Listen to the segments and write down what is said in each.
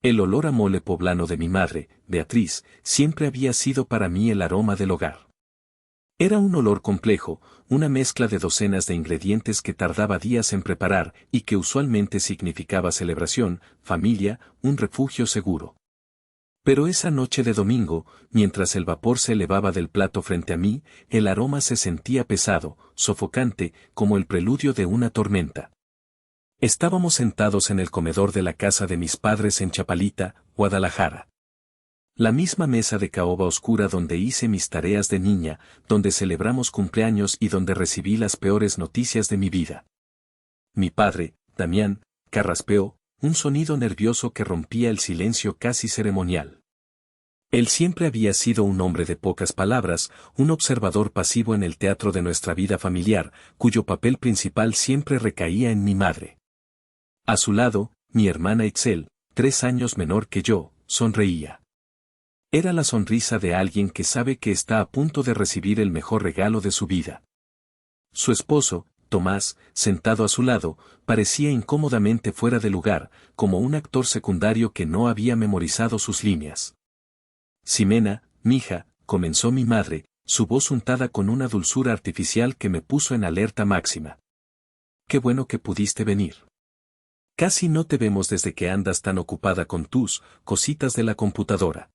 El olor a mole poblano de mi madre, Beatriz, siempre había sido para mí el aroma del hogar. Era un olor complejo, una mezcla de docenas de ingredientes que tardaba días en preparar y que usualmente significaba celebración, familia, un refugio seguro. Pero esa noche de domingo, mientras el vapor se elevaba del plato frente a mí, el aroma se sentía pesado, sofocante, como el preludio de una tormenta. Estábamos sentados en el comedor de la casa de mis padres en Chapalita, Guadalajara. La misma mesa de caoba oscura donde hice mis tareas de niña, donde celebramos cumpleaños y donde recibí las peores noticias de mi vida. Mi padre, Damián, carraspeó, un sonido nervioso que rompía el silencio casi ceremonial. Él siempre había sido un hombre de pocas palabras, un observador pasivo en el teatro de nuestra vida familiar, cuyo papel principal siempre recaía en mi madre. A su lado, mi hermana Itzel, 3 años menor que yo, sonreía. Era la sonrisa de alguien que sabe que está a punto de recibir el mejor regalo de su vida. Su esposo, Tomás, sentado a su lado, parecía incómodamente fuera de lugar, como un actor secundario que no había memorizado sus líneas. Ximena, mija, comenzó mi madre, su voz untada con una dulzura artificial que me puso en alerta máxima. Qué bueno que pudiste venir. Casi no te vemos desde que andas tan ocupada con tus cositas de la computadora.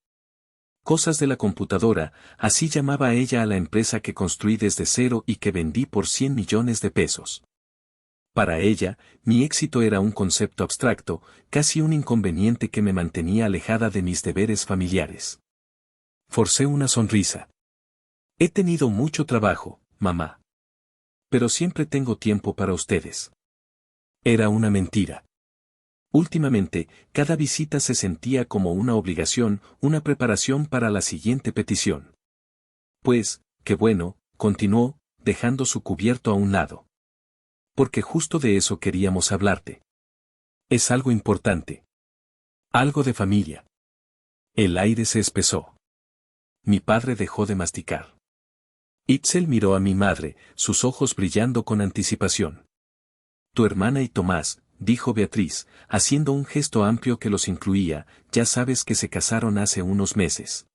Cosas de la computadora, así llamaba ella a la empresa que construí desde cero y que vendí por 100 millones de pesos. Para ella, mi éxito era un concepto abstracto, casi un inconveniente que me mantenía alejada de mis deberes familiares. Forcé una sonrisa. He tenido mucho trabajo, mamá. Pero siempre tengo tiempo para ustedes. Era una mentira. Últimamente, cada visita se sentía como una obligación, una preparación para la siguiente petición. Pues, qué bueno, continuó, dejando su cubierto a un lado. Porque justo de eso queríamos hablarte. Es algo importante. Algo de familia. El aire se espesó. Mi padre dejó de masticar. Itzel miró a mi madre, sus ojos brillando con anticipación. Tu hermana y Tomás, dijo Beatriz, haciendo un gesto amplio que los incluía, ya sabes que se casaron hace unos meses.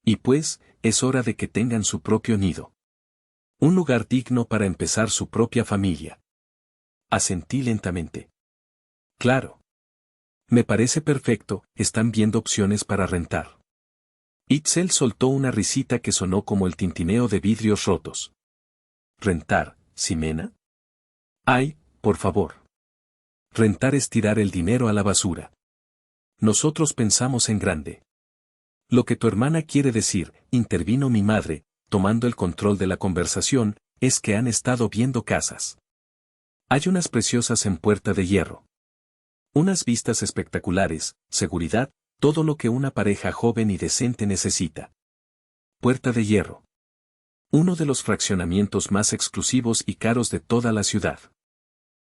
Y pues, es hora de que tengan su propio nido. Un lugar digno para empezar su propia familia. Asentí lentamente. Claro. Me parece perfecto, están viendo opciones para rentar. Itzel soltó una risita que sonó como el tintineo de vidrios rotos. ¿Rentar, Ximena? Ay, por favor. Rentar es tirar el dinero a la basura. Nosotros pensamos en grande. Lo que tu hermana quiere decir, intervino mi madre, tomando el control de la conversación, es que han estado viendo casas. Hay unas preciosas en Puerta de Hierro. Unas vistas espectaculares, seguridad, todo lo que una pareja joven y decente necesita. Puerta de Hierro. Uno de los fraccionamientos más exclusivos y caros de toda la ciudad.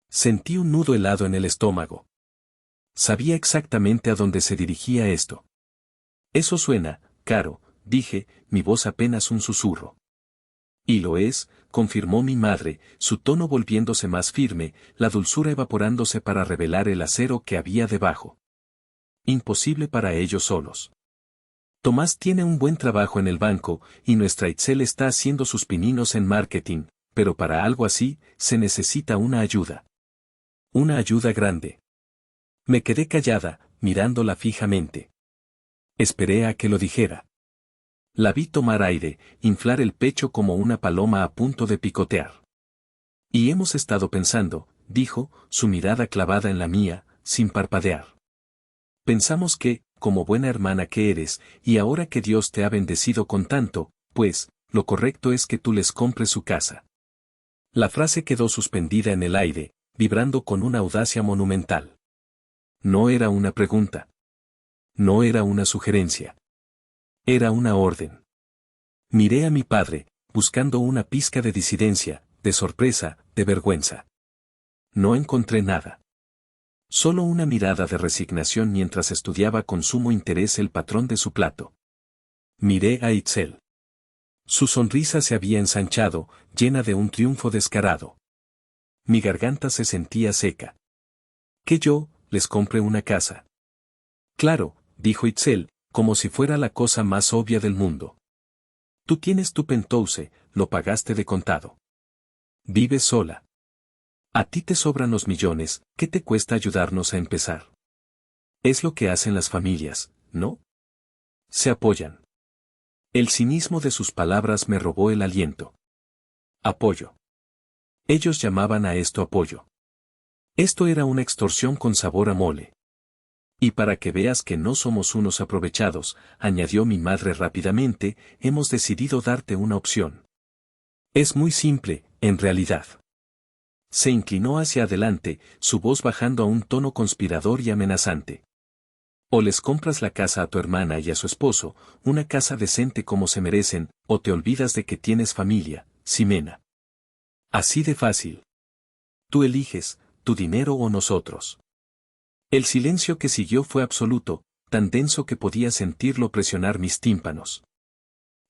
Sentí un nudo helado en el estómago. Sabía exactamente a dónde se dirigía esto. Eso suena, caro, dije, mi voz apenas un susurro. Y lo es, confirmó mi madre, su tono volviéndose más firme, la dulzura evaporándose para revelar el acero que había debajo. Imposible para ellos solos. Tomás tiene un buen trabajo en el banco, y nuestra Itzel está haciendo sus pininos en marketing, pero para algo así, se necesita una ayuda. Una ayuda grande. Me quedé callada, mirándola fijamente. Esperé a que lo dijera. La vi tomar aire, inflar el pecho como una paloma a punto de picotear. Y hemos estado pensando, dijo, su mirada clavada en la mía, sin parpadear. Pensamos que, como buena hermana que eres, y ahora que Dios te ha bendecido con tanto, pues, lo correcto es que tú les compres su casa. La frase quedó suspendida en el aire, vibrando con una audacia monumental. No era una pregunta. No era una sugerencia. Era una orden. Miré a mi padre, buscando una pizca de disidencia, de sorpresa, de vergüenza. No encontré nada. Solo una mirada de resignación mientras estudiaba con sumo interés el patrón de su plato. Miré a Itzel. Su sonrisa se había ensanchado, llena de un triunfo descarado. Mi garganta se sentía seca. Que yo, les compre una casa. Claro, dijo Itzel, como si fuera la cosa más obvia del mundo. Tú tienes tu penthouse, lo pagaste de contado. Vives sola. A ti te sobran los millones, ¿qué te cuesta ayudarnos a empezar? Es lo que hacen las familias, ¿no? Se apoyan. El cinismo de sus palabras me robó el aliento. Apoyo. Ellos llamaban a esto apoyo. Esto era una extorsión con sabor a mole. Y para que veas que no somos unos aprovechados, añadió mi madre rápidamente, hemos decidido darte una opción. Es muy simple, en realidad. Se inclinó hacia adelante, su voz bajando a un tono conspirador y amenazante. O les compras la casa a tu hermana y a su esposo, una casa decente como se merecen, o te olvidas de que tienes familia, Ximena. Así de fácil. Tú eliges, tu dinero o nosotros. El silencio que siguió fue absoluto, tan denso que podía sentirlo presionar mis tímpanos.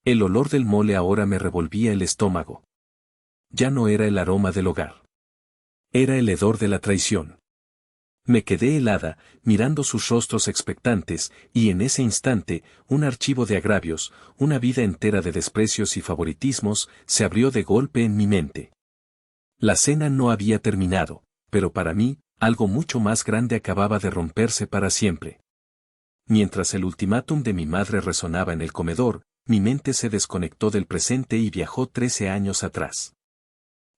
El olor del mole ahora me revolvía el estómago. Ya no era el aroma del hogar. Era el hedor de la traición. Me quedé helada, mirando sus rostros expectantes, y en ese instante, un archivo de agravios, una vida entera de desprecios y favoritismos, se abrió de golpe en mi mente. La cena no había terminado, pero para mí, algo mucho más grande acababa de romperse para siempre. Mientras el ultimátum de mi madre resonaba en el comedor, mi mente se desconectó del presente y viajó 13 años atrás.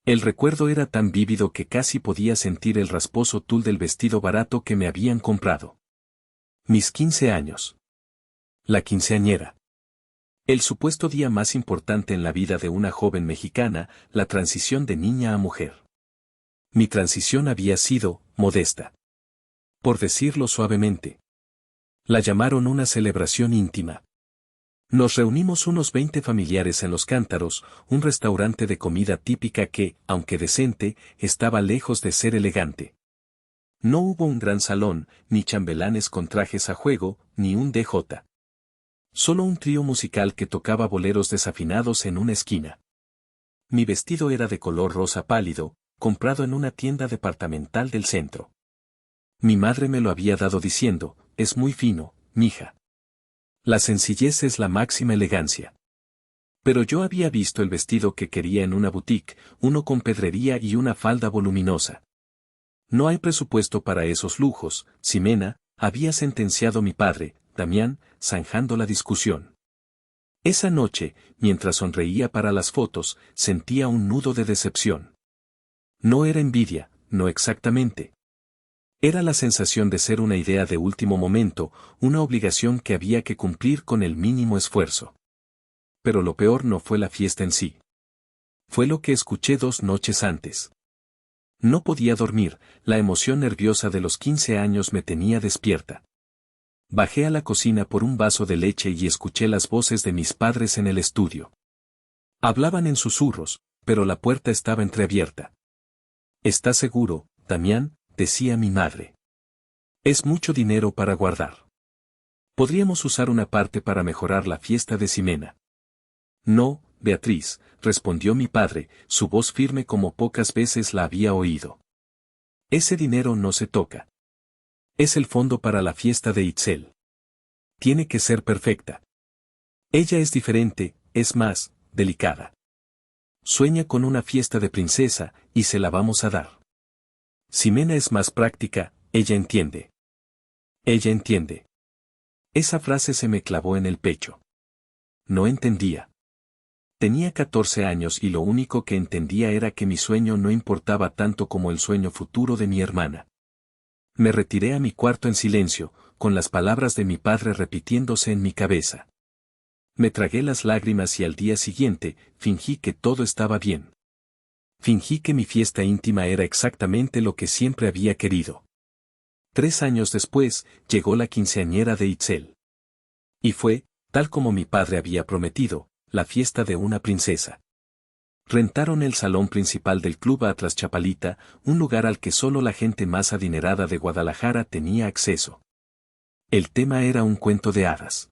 El recuerdo era tan vívido que casi podía sentir el rasposo tul del vestido barato que me habían comprado. Mis 15 años. La quinceañera. El supuesto día más importante en la vida de una joven mexicana, la transición de niña a mujer. Mi transición había sido, modesta. Por decirlo suavemente. La llamaron una celebración íntima. Nos reunimos unos 20 familiares en Los Cántaros, un restaurante de comida típica que, aunque decente, estaba lejos de ser elegante. No hubo un gran salón, ni chambelanes con trajes a juego, ni un DJ. Solo un trío musical que tocaba boleros desafinados en una esquina. Mi vestido era de color rosa pálido, comprado en una tienda departamental del centro. Mi madre me lo había dado diciendo, es muy fino, mija. La sencillez es la máxima elegancia. Pero yo había visto el vestido que quería en una boutique, uno con pedrería y una falda voluminosa. No hay presupuesto para esos lujos, Ximena, había sentenciado mi padre, Damián, zanjando la discusión. Esa noche, mientras sonreía para las fotos, sentía un nudo de decepción. No era envidia, no exactamente. Era la sensación de ser una idea de último momento, una obligación que había que cumplir con el mínimo esfuerzo. Pero lo peor no fue la fiesta en sí. Fue lo que escuché 2 noches antes. No podía dormir, la emoción nerviosa de los 15 años me tenía despierta. Bajé a la cocina por un vaso de leche y escuché las voces de mis padres en el estudio. Hablaban en susurros, pero la puerta estaba entreabierta. ¿Estás seguro, Damián?, decía mi madre. Es mucho dinero para guardar. Podríamos usar una parte para mejorar la fiesta de Ximena. No, Beatriz, respondió mi padre, su voz firme como pocas veces la había oído. Ese dinero no se toca. Es el fondo para la fiesta de Itzel. Tiene que ser perfecta. Ella es diferente, es más, delicada. Sueña con una fiesta de princesa, y se la vamos a dar. Ximena es más práctica, ella entiende. Ella entiende. Esa frase se me clavó en el pecho. No entendía. Tenía 14 años y lo único que entendía era que mi sueño no importaba tanto como el sueño futuro de mi hermana. Me retiré a mi cuarto en silencio, con las palabras de mi padre repitiéndose en mi cabeza. Me tragué las lágrimas y al día siguiente, fingí que todo estaba bien. Fingí que mi fiesta íntima era exactamente lo que siempre había querido. 3 años después, llegó la quinceañera de Itzel. Y fue, tal como mi padre había prometido, la fiesta de una princesa. Rentaron el salón principal del Club Atlas Chapalita, un lugar al que solo la gente más adinerada de Guadalajara tenía acceso. El tema era un cuento de hadas.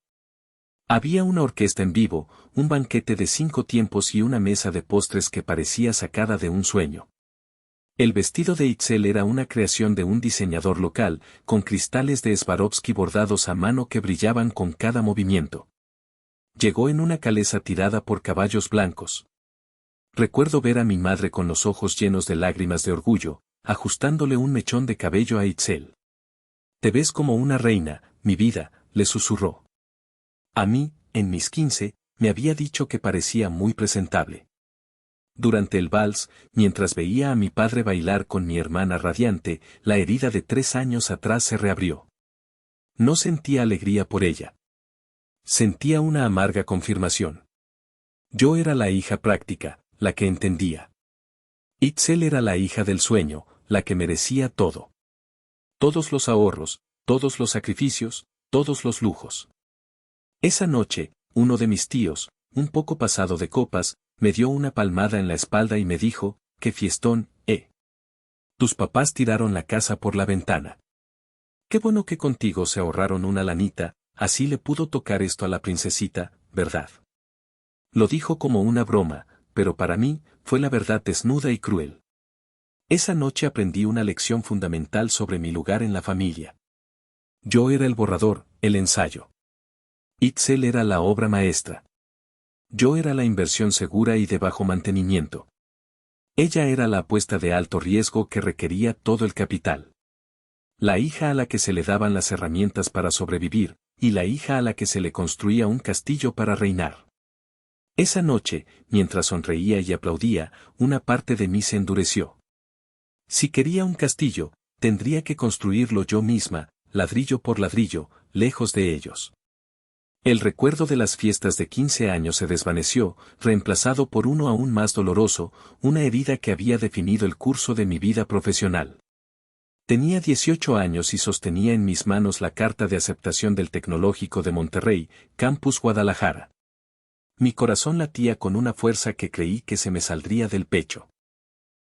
Había una orquesta en vivo, un banquete de 5 tiempos y una mesa de postres que parecía sacada de un sueño. El vestido de Itzel era una creación de un diseñador local, con cristales de Swarovski bordados a mano que brillaban con cada movimiento. Llegó en una calesa tirada por caballos blancos. Recuerdo ver a mi madre con los ojos llenos de lágrimas de orgullo, ajustándole un mechón de cabello a Itzel. «Te ves como una reina, mi vida», le susurró. A mí, en mis 15, me había dicho que parecía muy presentable. Durante el vals, mientras veía a mi padre bailar con mi hermana radiante, la herida de 3 años atrás se reabrió. No sentía alegría por ella. Sentía una amarga confirmación. Yo era la hija práctica, la que entendía. Itzel era la hija del sueño, la que merecía todo. Todos los ahorros, todos los sacrificios, todos los lujos. Esa noche, uno de mis tíos, un poco pasado de copas, me dio una palmada en la espalda y me dijo: «¡Qué fiestón, eh! Tus papás tiraron la casa por la ventana. Qué bueno que contigo se ahorraron una lanita, así le pudo tocar esto a la princesita, ¿verdad?». Lo dijo como una broma, pero para mí, fue la verdad desnuda y cruel. Esa noche aprendí una lección fundamental sobre mi lugar en la familia. Yo era el borrador, el ensayo. Itzel era la obra maestra. Yo era la inversión segura y de bajo mantenimiento. Ella era la apuesta de alto riesgo que requería todo el capital. La hija a la que se le daban las herramientas para sobrevivir, y la hija a la que se le construía un castillo para reinar. Esa noche, mientras sonreía y aplaudía, una parte de mí se endureció. Si quería un castillo, tendría que construirlo yo misma, ladrillo por ladrillo, lejos de ellos. El recuerdo de las fiestas de 15 años se desvaneció, reemplazado por uno aún más doloroso, una herida que había definido el curso de mi vida profesional. Tenía 18 años y sostenía en mis manos la carta de aceptación del Tecnológico de Monterrey, Campus Guadalajara. Mi corazón latía con una fuerza que creí que se me saldría del pecho.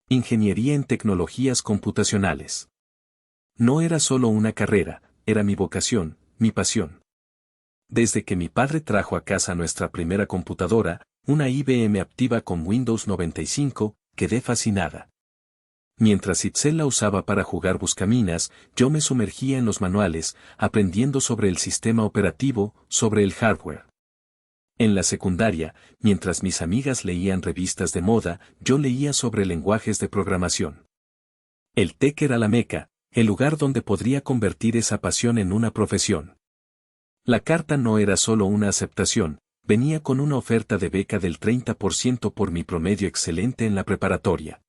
Ingeniería en tecnologías computacionales. No era solo una carrera, era mi vocación, mi pasión. Desde que mi padre trajo a casa nuestra primera computadora, una IBM Aptiva con Windows 95, quedé fascinada. Mientras Itzel la usaba para jugar buscaminas, yo me sumergía en los manuales, aprendiendo sobre el sistema operativo, sobre el hardware. En la secundaria, mientras mis amigas leían revistas de moda, yo leía sobre lenguajes de programación. El TEC era la meca, el lugar donde podría convertir esa pasión en una profesión. La carta no era solo una aceptación, venía con una oferta de beca del 30% por mi promedio excelente en la preparatoria.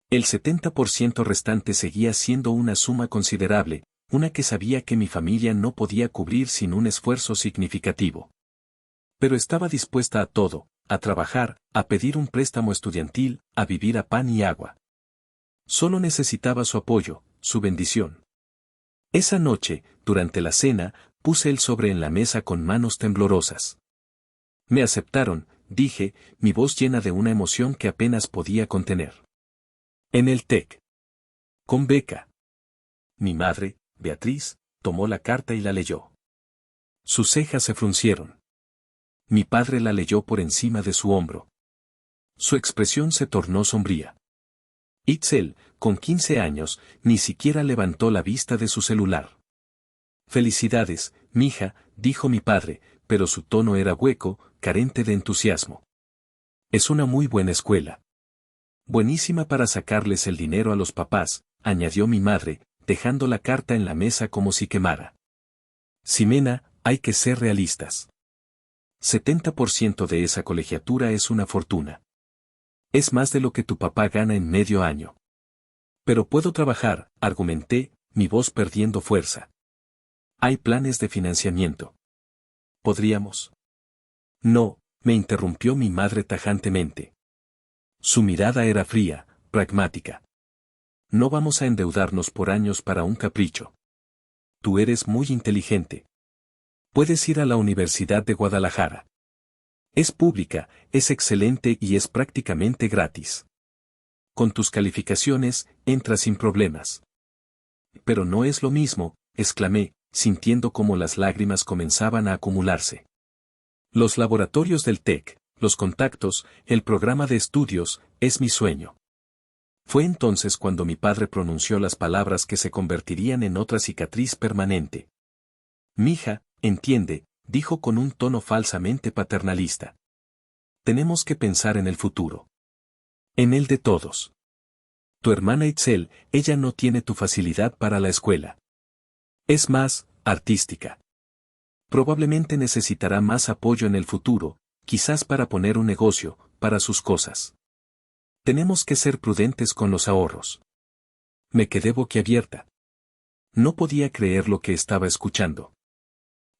El 70% restante seguía siendo una suma considerable, una que sabía que mi familia no podía cubrir sin un esfuerzo significativo. Pero estaba dispuesta a todo, a trabajar, a pedir un préstamo estudiantil, a vivir a pan y agua. Solo necesitaba su apoyo, su bendición. Esa noche, durante la cena, puse el sobre en la mesa con manos temblorosas. Me aceptaron, dije, mi voz llena de una emoción que apenas podía contener. En el TEC. Con beca. Mi madre, Beatriz, tomó la carta y la leyó. Sus cejas se fruncieron. Mi padre la leyó por encima de su hombro. Su expresión se tornó sombría. Itzel, con 15 años, ni siquiera levantó la vista de su celular. «Felicidades, mija», dijo mi padre, pero su tono era hueco, carente de entusiasmo. «Es una muy buena escuela. Buenísima para sacarles el dinero a los papás», añadió mi madre, dejando la carta en la mesa como si quemara. «Ximena, hay que ser realistas. 70% de esa colegiatura es una fortuna. Es más de lo que tu papá gana en medio año». «Pero puedo trabajar», argumenté, mi voz perdiendo fuerza. «Hay planes de financiamiento. ¿Podríamos?». «No», me interrumpió mi madre tajantemente. Su mirada era fría, pragmática. «No vamos a endeudarnos por años para un capricho. Tú eres muy inteligente. Puedes ir a la Universidad de Guadalajara. Es pública, es excelente y es prácticamente gratis. Con tus calificaciones, entras sin problemas». «Pero no es lo mismo», exclamé, sintiendo cómo las lágrimas comenzaban a acumularse. «Los laboratorios del TEC, los contactos, el programa de estudios, es mi sueño. Fue entonces cuando mi padre pronunció las palabras que se convertirían en otra cicatriz permanente. Mija, entiende, dijo con un tono falsamente paternalista. Tenemos que pensar en el futuro. En el de todos. Tu hermana Itzel, ella no tiene tu facilidad para la escuela. Es más, artística. Probablemente necesitará más apoyo en el futuro, quizás para poner un negocio, para sus cosas. Tenemos que ser prudentes con los ahorros. Me quedé boquiabierta. No podía creer lo que estaba escuchando.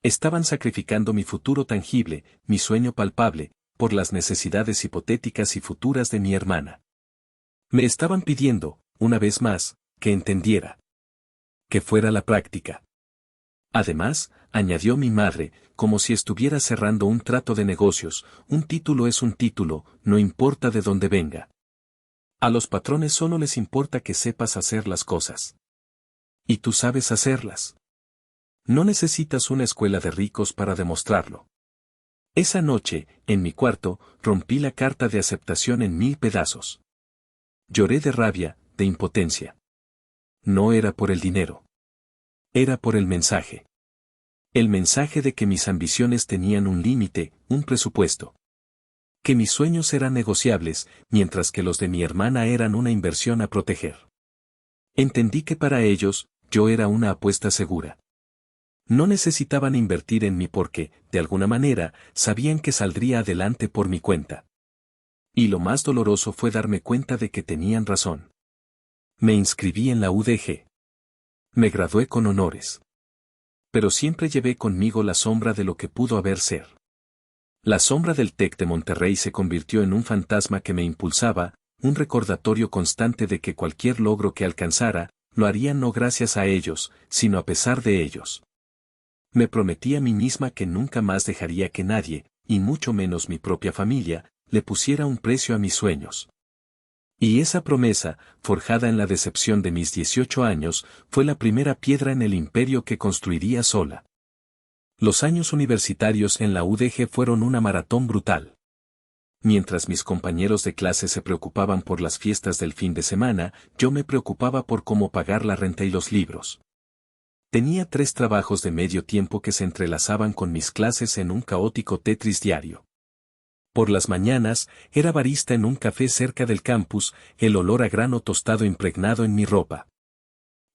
Estaban sacrificando mi futuro tangible, mi sueño palpable, por las necesidades hipotéticas y futuras de mi hermana. Me estaban pidiendo, una vez más, que entendiera. Que fuera la práctica. Además, añadió mi madre, como si estuviera cerrando un trato de negocios, un título es un título, no importa de dónde venga. A los patrones solo les importa que sepas hacer las cosas. Y tú sabes hacerlas. No necesitas una escuela de ricos para demostrarlo. Esa noche, en mi cuarto, rompí la carta de aceptación en 1000 pedazos. Lloré de rabia, de impotencia. No era por el dinero. Era por el mensaje. El mensaje de que mis ambiciones tenían un límite, un presupuesto. Que mis sueños eran negociables, mientras que los de mi hermana eran una inversión a proteger. Entendí que para ellos, yo era una apuesta segura. No necesitaban invertir en mí porque, de alguna manera, sabían que saldría adelante por mi cuenta. Y lo más doloroso fue darme cuenta de que tenían razón. Me inscribí en la UDG. Me gradué con honores. Pero siempre llevé conmigo la sombra de lo que pudo haber ser. La sombra del TEC de Monterrey se convirtió en un fantasma que me impulsaba, un recordatorio constante de que cualquier logro que alcanzara, lo haría no gracias a ellos, sino a pesar de ellos. Me prometí a mí misma que nunca más dejaría que nadie, y mucho menos mi propia familia, le pusiera un precio a mis sueños. Y esa promesa, forjada en la decepción de mis 18 años, fue la primera piedra en el imperio que construiría sola. Los años universitarios en la UDG fueron una maratón brutal. Mientras mis compañeros de clase se preocupaban por las fiestas del fin de semana, yo me preocupaba por cómo pagar la renta y los libros. Tenía 3 trabajos de medio tiempo que se entrelazaban con mis clases en un caótico Tetris diario. Por las mañanas, era barista en un café cerca del campus, el olor a grano tostado impregnado en mi ropa.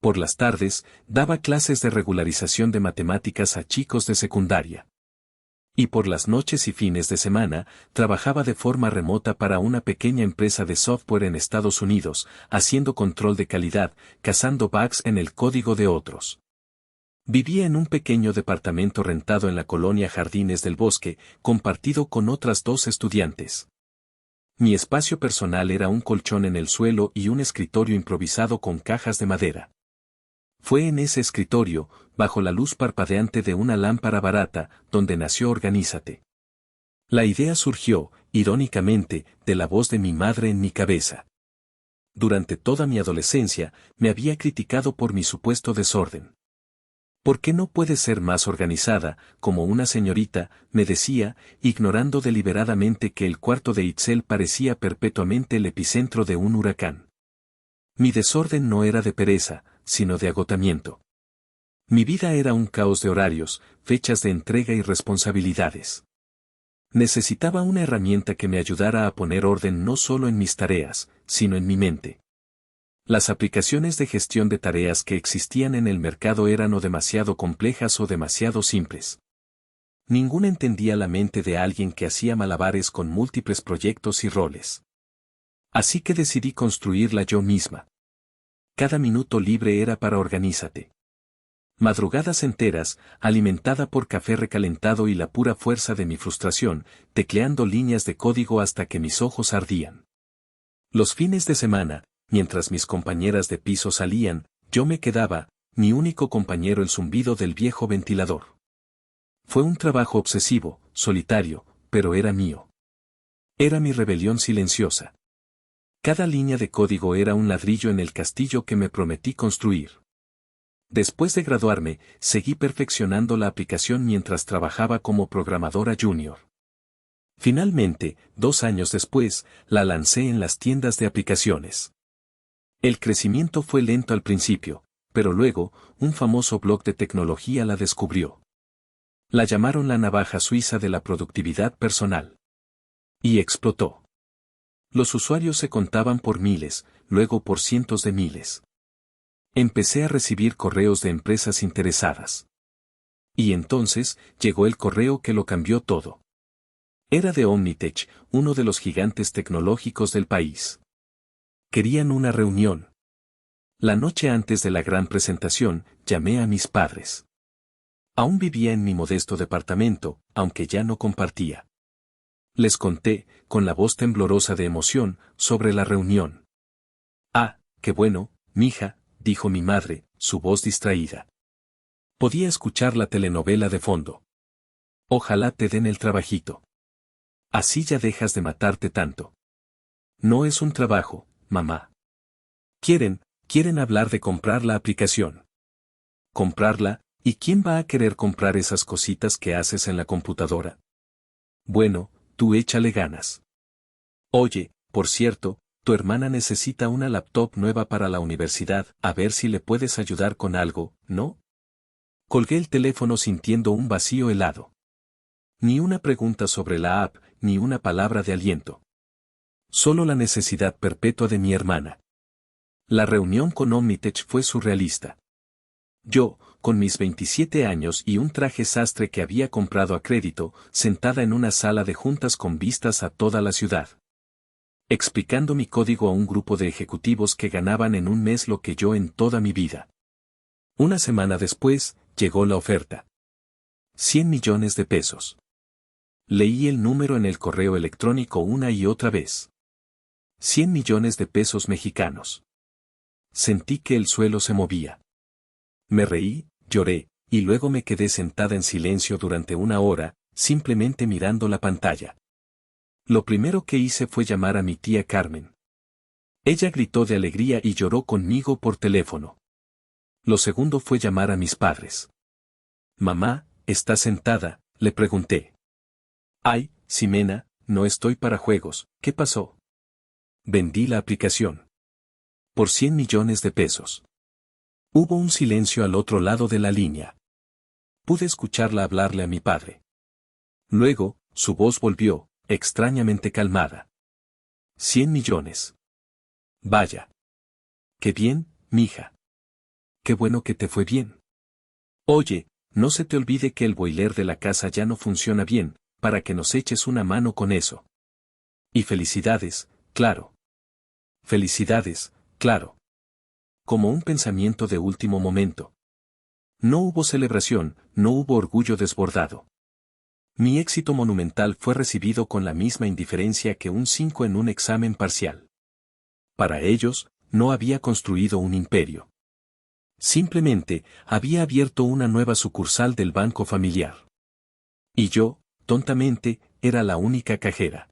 Por las tardes, daba clases de regularización de matemáticas a chicos de secundaria. Y por las noches y fines de semana, trabajaba de forma remota para una pequeña empresa de software en Estados Unidos, haciendo control de calidad, cazando bugs en el código de otros. Vivía en un pequeño departamento rentado en la colonia Jardines del Bosque, compartido con otras 2 estudiantes. Mi espacio personal era un colchón en el suelo y un escritorio improvisado con cajas de madera. Fue en ese escritorio, bajo la luz parpadeante de una lámpara barata, donde nació Organízate. La idea surgió, irónicamente, de la voz de mi madre en mi cabeza. Durante toda mi adolescencia, me había criticado por mi supuesto desorden. ¿Por qué no puedes ser más organizada, como una señorita?, me decía, ignorando deliberadamente que el cuarto de Itzel parecía perpetuamente el epicentro de un huracán. Mi desorden no era de pereza, sino de agotamiento. Mi vida era un caos de horarios, fechas de entrega y responsabilidades. Necesitaba una herramienta que me ayudara a poner orden no solo en mis tareas, sino en mi mente. Las aplicaciones de gestión de tareas que existían en el mercado eran o demasiado complejas o demasiado simples. Ninguna entendía la mente de alguien que hacía malabares con múltiples proyectos y roles. Así que decidí construirla yo misma. Cada minuto libre era para Organízate. Madrugadas enteras, alimentada por café recalentado y la pura fuerza de mi frustración, tecleando líneas de código hasta que mis ojos ardían. Los fines de semana, mientras mis compañeras de piso salían, yo me quedaba, mi único compañero el zumbido del viejo ventilador. Fue un trabajo obsesivo, solitario, pero era mío. Era mi rebelión silenciosa. Cada línea de código era un ladrillo en el castillo que me prometí construir. Después de graduarme, seguí perfeccionando la aplicación mientras trabajaba como programadora junior. Finalmente, 2 años después, la lancé en las tiendas de aplicaciones. El crecimiento fue lento al principio, pero luego, un famoso blog de tecnología la descubrió. La llamaron la navaja suiza de la productividad personal. Y explotó. Los usuarios se contaban por miles, luego por cientos de miles. Empecé a recibir correos de empresas interesadas. Y entonces, llegó el correo que lo cambió todo. Era de Omnitech, uno de los gigantes tecnológicos del país. Querían una reunión. La noche antes de la gran presentación, llamé a mis padres. Aún vivía en mi modesto departamento, aunque ya no compartía. Les conté, con la voz temblorosa de emoción, sobre la reunión. Ah, qué bueno, mija, dijo mi madre, su voz distraída. Podía escuchar la telenovela de fondo. Ojalá te den el trabajito. Así ya dejas de matarte tanto. No es un trabajo, mamá. Quieren hablar de comprar la aplicación. ¿Comprarla? ¿Y quién va a querer comprar esas cositas que haces en la computadora? Bueno, tú échale ganas. Oye, por cierto, tu hermana necesita una laptop nueva para la universidad, a ver si le puedes ayudar con algo, ¿no? Colgué el teléfono sintiendo un vacío helado. Ni una pregunta sobre la app, ni una palabra de aliento. Solo la necesidad perpetua de mi hermana. La reunión con Omnitech fue surrealista. Yo, con mis 27 años y un traje sastre que había comprado a crédito, sentada en una sala de juntas con vistas a toda la ciudad. Explicando mi código a un grupo de ejecutivos que ganaban en un mes lo que yo en toda mi vida. Una semana después, llegó la oferta. 100 millones de pesos. Leí el número en el correo electrónico una y otra vez. 100 millones de pesos mexicanos. Sentí que el suelo se movía. Me reí, lloré, y luego me quedé sentada en silencio durante una hora, simplemente mirando la pantalla. Lo primero que hice fue llamar a mi tía Carmen. Ella gritó de alegría y lloró conmigo por teléfono. Lo segundo fue llamar a mis padres. Mamá, ¿estás sentada?, le pregunté. Ay, Ximena, no estoy para juegos, ¿qué pasó? Vendí la aplicación. Por 100 millones de pesos. Hubo un silencio al otro lado de la línea. Pude escucharla hablarle a mi padre. Luego, su voz volvió, extrañamente calmada. 100 millones. Vaya. Qué bien, mija. Qué bueno que te fue bien. Oye, no se te olvide que el boiler de la casa ya no funciona bien, para que nos eches una mano con eso. Y felicidades, claro. Felicidades, claro. Como un pensamiento de último momento. No hubo celebración, no hubo orgullo desbordado. Mi éxito monumental fue recibido con la misma indiferencia que un 5 en un examen parcial. Para ellos, no había construido un imperio. Simplemente, había abierto una nueva sucursal del banco familiar. Y yo, tontamente, era la única cajera.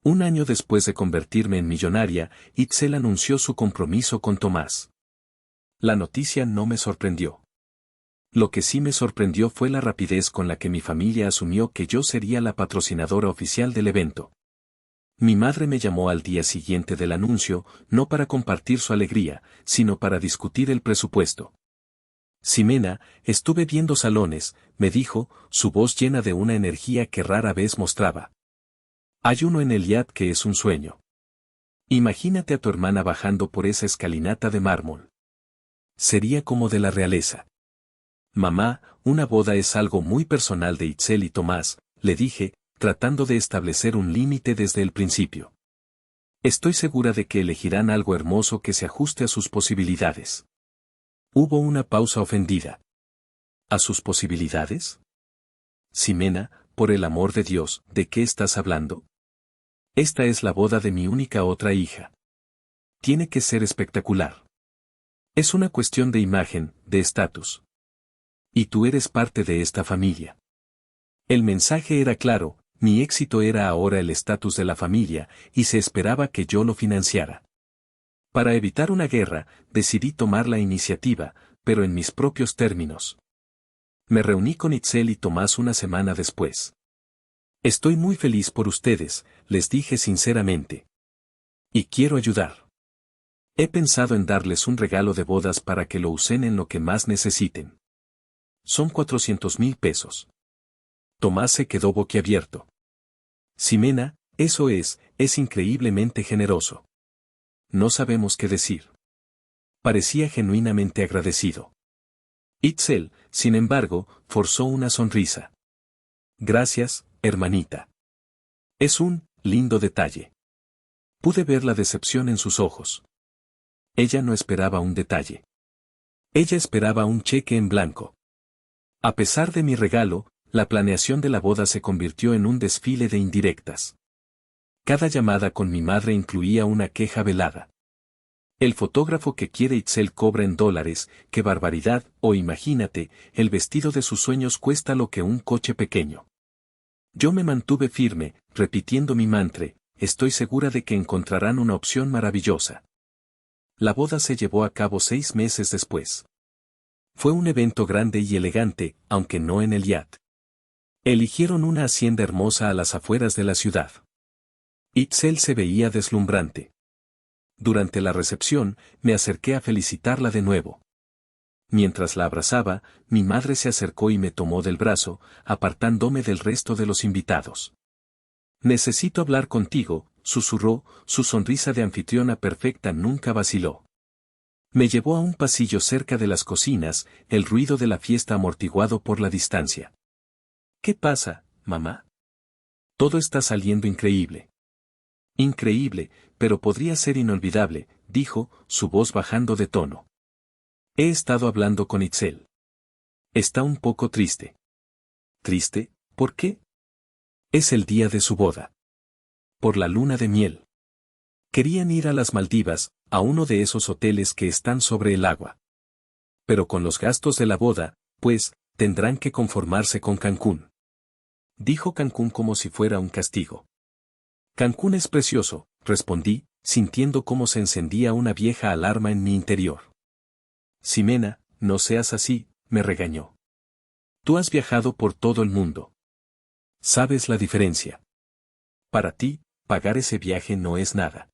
Un año después de convertirme en millonaria, Itzel anunció su compromiso con Tomás. La noticia no me sorprendió. Lo que sí me sorprendió fue la rapidez con la que mi familia asumió que yo sería la patrocinadora oficial del evento. Mi madre me llamó al día siguiente del anuncio, no para compartir su alegría, sino para discutir el presupuesto. Ximena, estuve viendo salones, me dijo, su voz llena de una energía que rara vez mostraba. Hay uno en Eliad que es un sueño. Imagínate a tu hermana bajando por esa escalinata de mármol. Sería como de la realeza. Mamá, una boda es algo muy personal de Itzel y Tomás, le dije, tratando de establecer un límite desde el principio. Estoy segura de que elegirán algo hermoso que se ajuste a sus posibilidades. Hubo una pausa ofendida. ¿A sus posibilidades? Ximena, por el amor de Dios, ¿de qué estás hablando? Esta es la boda de mi única otra hija. Tiene que ser espectacular. Es una cuestión de imagen, de estatus. Y tú eres parte de esta familia. El mensaje era claro, mi éxito era ahora el estatus de la familia, y se esperaba que yo lo financiara. Para evitar una guerra, decidí tomar la iniciativa, pero en mis propios términos. Me reuní con Itzel y Tomás una semana después. Estoy muy feliz por ustedes, les dije sinceramente. Y quiero ayudar. He pensado en darles un regalo de bodas para que lo usen en lo que más necesiten. Son 400,000 pesos. Tomás se quedó boquiabierto. Ximena, eso es increíblemente generoso. No sabemos qué decir. Parecía genuinamente agradecido. Itzel, sin embargo, forzó una sonrisa. Gracias, hermanita. Es un lindo detalle. Pude ver la decepción en sus ojos. Ella no esperaba un detalle. Ella esperaba un cheque en blanco. A pesar de mi regalo, la planeación de la boda se convirtió en un desfile de indirectas. Cada llamada con mi madre incluía una queja velada. El fotógrafo que quiere Itzel cobra en dólares, qué barbaridad, o imagínate, el vestido de sus sueños cuesta lo que un coche pequeño. Yo me mantuve firme, repitiendo mi mantra, estoy segura de que encontrarán una opción maravillosa. La boda se llevó a cabo 6 meses después. Fue un evento grande y elegante, aunque no en el yacht. Eligieron una hacienda hermosa a las afueras de la ciudad. Itzel se veía deslumbrante. Durante la recepción, me acerqué a felicitarla de nuevo. Mientras la abrazaba, mi madre se acercó y me tomó del brazo, apartándome del resto de los invitados. Necesito hablar contigo, susurró, su sonrisa de anfitriona perfecta nunca vaciló. Me llevó a un pasillo cerca de las cocinas, el ruido de la fiesta amortiguado por la distancia. ¿Qué pasa, mamá? Todo está saliendo increíble. Increíble, pero podría ser inolvidable, dijo, su voz bajando de tono. He estado hablando con Itzel. Está un poco triste. ¿Triste? ¿Por qué? Es el día de su boda. Por la luna de miel. Querían ir a las Maldivas, a uno de esos hoteles que están sobre el agua. Pero con los gastos de la boda, pues, tendrán que conformarse con Cancún. Dijo Cancún como si fuera un castigo. Cancún es precioso, respondí, sintiendo cómo se encendía una vieja alarma en mi interior. Ximena, no seas así, me regañó. Tú has viajado por todo el mundo. ¿Sabes la diferencia? Para ti, pagar ese viaje no es nada.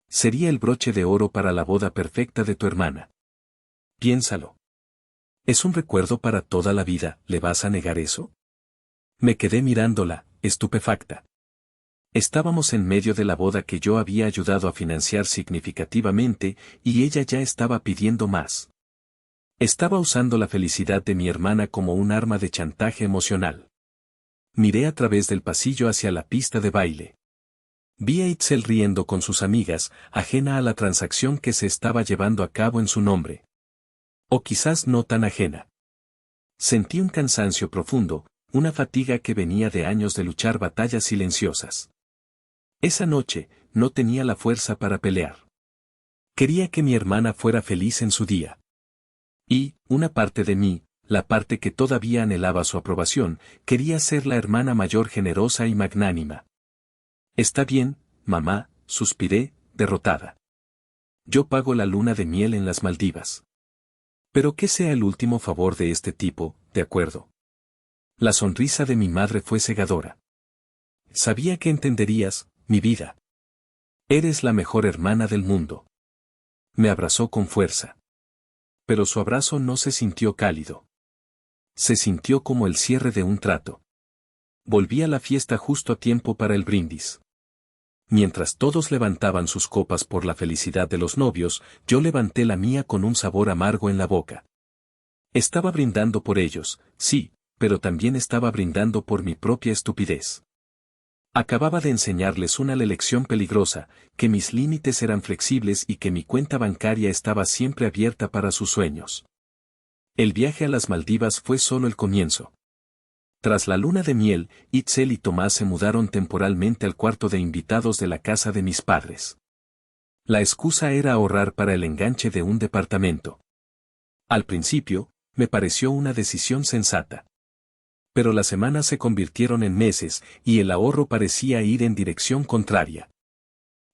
Sería el broche de oro para la boda perfecta de tu hermana. Piénsalo. Es un recuerdo para toda la vida, ¿le vas a negar eso? Me quedé mirándola, estupefacta. Estábamos en medio de la boda que yo había ayudado a financiar significativamente, y ella ya estaba pidiendo más. Estaba usando la felicidad de mi hermana como un arma de chantaje emocional. Miré a través del pasillo hacia la pista de baile. Vi a Itzel riendo con sus amigas, ajena a la transacción que se estaba llevando a cabo en su nombre. O quizás no tan ajena. Sentí un cansancio profundo, una fatiga que venía de años de luchar batallas silenciosas. Esa noche, no tenía la fuerza para pelear. Quería que mi hermana fuera feliz en su día. Y, una parte de mí, la parte que todavía anhelaba su aprobación, quería ser la hermana mayor generosa y magnánima. Está bien, mamá, suspiré, derrotada. Yo pago la luna de miel en las Maldivas. Pero que sea el último favor de este tipo, ¿de acuerdo? La sonrisa de mi madre fue cegadora. Sabía que entenderías, mi vida. Eres la mejor hermana del mundo. Me abrazó con fuerza. Pero su abrazo no se sintió cálido. Se sintió como el cierre de un trato. Volví a la fiesta justo a tiempo para el brindis. Mientras todos levantaban sus copas por la felicidad de los novios, yo levanté la mía con un sabor amargo en la boca. Estaba brindando por ellos, sí, pero también estaba brindando por mi propia estupidez. Acababa de enseñarles una lección peligrosa, que mis límites eran flexibles y que mi cuenta bancaria estaba siempre abierta para sus sueños. El viaje a las Maldivas fue solo el comienzo. Tras la luna de miel, Itzel y Tomás se mudaron temporalmente al cuarto de invitados de la casa de mis padres. La excusa era ahorrar para el enganche de un departamento. Al principio, me pareció una decisión sensata. Pero las semanas se convirtieron en meses, y el ahorro parecía ir en dirección contraria.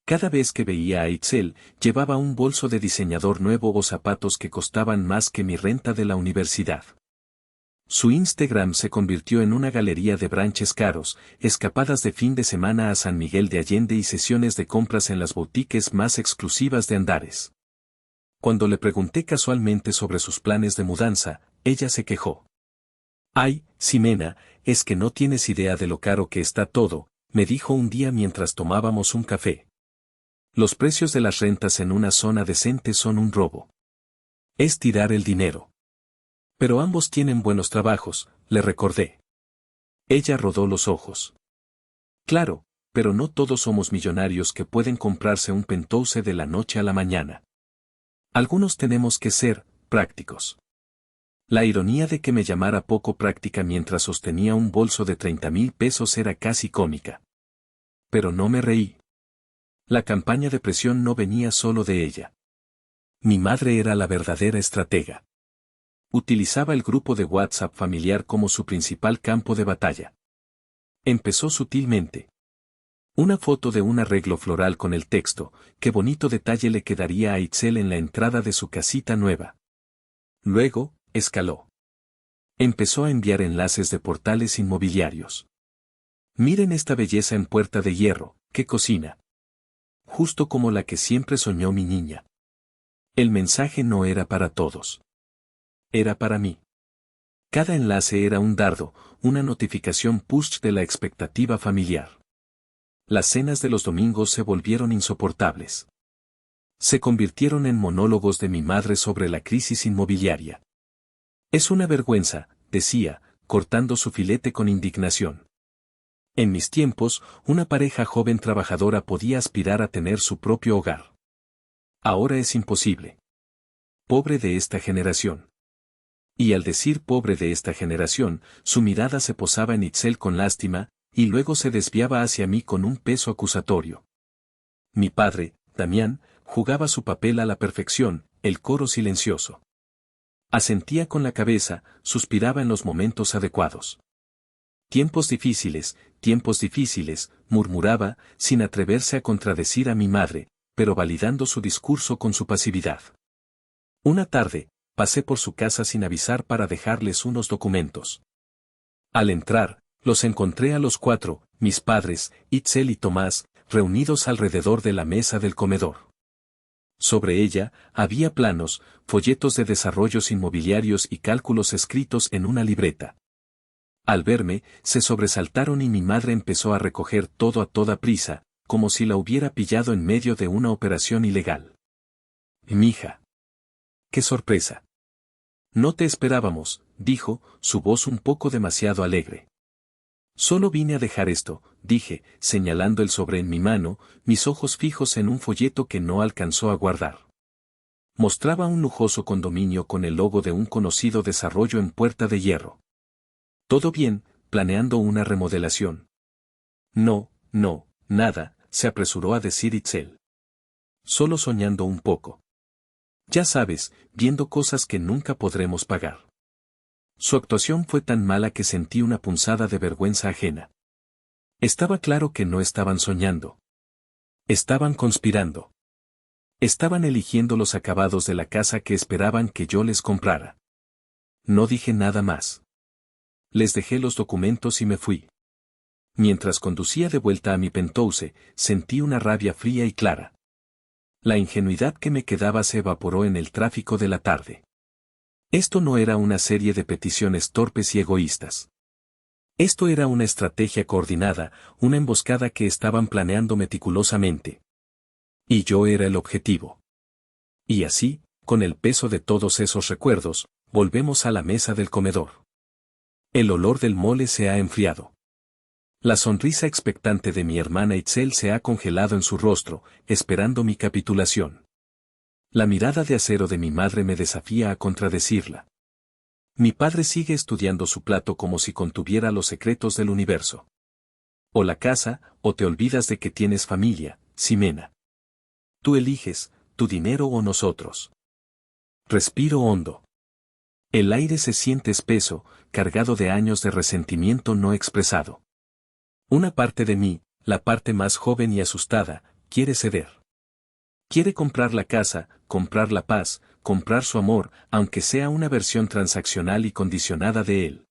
Cada vez que veía a Itzel, llevaba un bolso de diseñador nuevo o zapatos que costaban más que mi renta de la universidad. Su Instagram se convirtió en una galería de brunches caros, escapadas de fin de semana a San Miguel de Allende y sesiones de compras en las boutiques más exclusivas de Andares. Cuando le pregunté casualmente sobre sus planes de mudanza, ella se quejó. «Ay, Ximena, es que no tienes idea de lo caro que está todo», me dijo un día mientras tomábamos un café. «Los precios de las rentas en una zona decente son un robo. Es tirar el dinero». «Pero ambos tienen buenos trabajos», le recordé. Ella rodó los ojos. «Claro, pero no todos somos millonarios que pueden comprarse un penthouse de la noche a la mañana. Algunos tenemos que ser prácticos». La ironía de que me llamara poco práctica mientras sostenía un bolso de 30,000 pesos era casi cómica. Pero no me reí. La campaña de presión no venía solo de ella. Mi madre era la verdadera estratega. Utilizaba el grupo de WhatsApp familiar como su principal campo de batalla. Empezó sutilmente. Una foto de un arreglo floral con el texto, «Qué bonito detalle le quedaría a Itzel en la entrada de su casita nueva». Luego, escaló. Empezó a enviar enlaces de portales inmobiliarios. «Miren esta belleza en Puerta de Hierro, qué cocina. Justo como la que siempre soñó mi niña». El mensaje no era para todos. Era para mí. Cada enlace era un dardo, una notificación push de la expectativa familiar. Las cenas de los domingos se volvieron insoportables. Se convirtieron en monólogos de mi madre sobre la crisis inmobiliaria. «Es una vergüenza», decía, cortando su filete con indignación. «En mis tiempos, una pareja joven trabajadora podía aspirar a tener su propio hogar. Ahora es imposible. Pobre de esta generación». Y al decir pobre de esta generación, su mirada se posaba en Itzel con lástima, y luego se desviaba hacia mí con un peso acusatorio. Mi padre, Damián, jugaba su papel a la perfección, el coro silencioso. Asentía con la cabeza, suspiraba en los momentos adecuados. Tiempos difíciles», murmuraba, sin atreverse a contradecir a mi madre, pero validando su discurso con su pasividad. Una tarde, pasé por su casa sin avisar para dejarles unos documentos. Al entrar, los encontré a los cuatro, mis padres, Itzel y Tomás, reunidos alrededor de la mesa del comedor. Sobre ella, había planos, folletos de desarrollos inmobiliarios y cálculos escritos en una libreta. Al verme, se sobresaltaron y mi madre empezó a recoger todo a toda prisa, como si la hubiera pillado en medio de una operación ilegal. «Mija. ¡Qué sorpresa! No te esperábamos», dijo, su voz un poco demasiado alegre. «Solo vine a dejar esto», dije, señalando el sobre en mi mano, mis ojos fijos en un folleto que no alcanzó a guardar. Mostraba un lujoso condominio con el logo de un conocido desarrollo en Puerta de Hierro. «Todo bien, planeando una remodelación». «No, nada», se apresuró a decir Itzel. «Solo soñando un poco. Ya sabes, viendo cosas que nunca podremos pagar». Su actuación fue tan mala que sentí una punzada de vergüenza ajena. Estaba claro que no estaban soñando. Estaban conspirando. Estaban eligiendo los acabados de la casa que esperaban que yo les comprara. No dije nada más. Les dejé los documentos y me fui. Mientras conducía de vuelta a mi penthouse, sentí una rabia fría y clara. La ingenuidad que me quedaba se evaporó en el tráfico de la tarde. Esto no era una serie de peticiones torpes y egoístas. Esto era una estrategia coordinada, una emboscada que estaban planeando meticulosamente. Y yo era el objetivo. Y así, con el peso de todos esos recuerdos, volvemos a la mesa del comedor. El olor del mole se ha enfriado. La sonrisa expectante de mi hermana Itzel se ha congelado en su rostro, esperando mi capitulación. La mirada de acero de mi madre me desafía a contradecirla. Mi padre sigue estudiando su plato como si contuviera los secretos del universo. O la casa, o te olvidas de que tienes familia, Ximena. Tú eliges, tu dinero o nosotros. Respiro hondo. El aire se siente espeso, cargado de años de resentimiento no expresado. Una parte de mí, la parte más joven y asustada, quiere ceder. Quiere comprar la casa, comprar la paz, comprar su amor, aunque sea una versión transaccional y condicionada de él.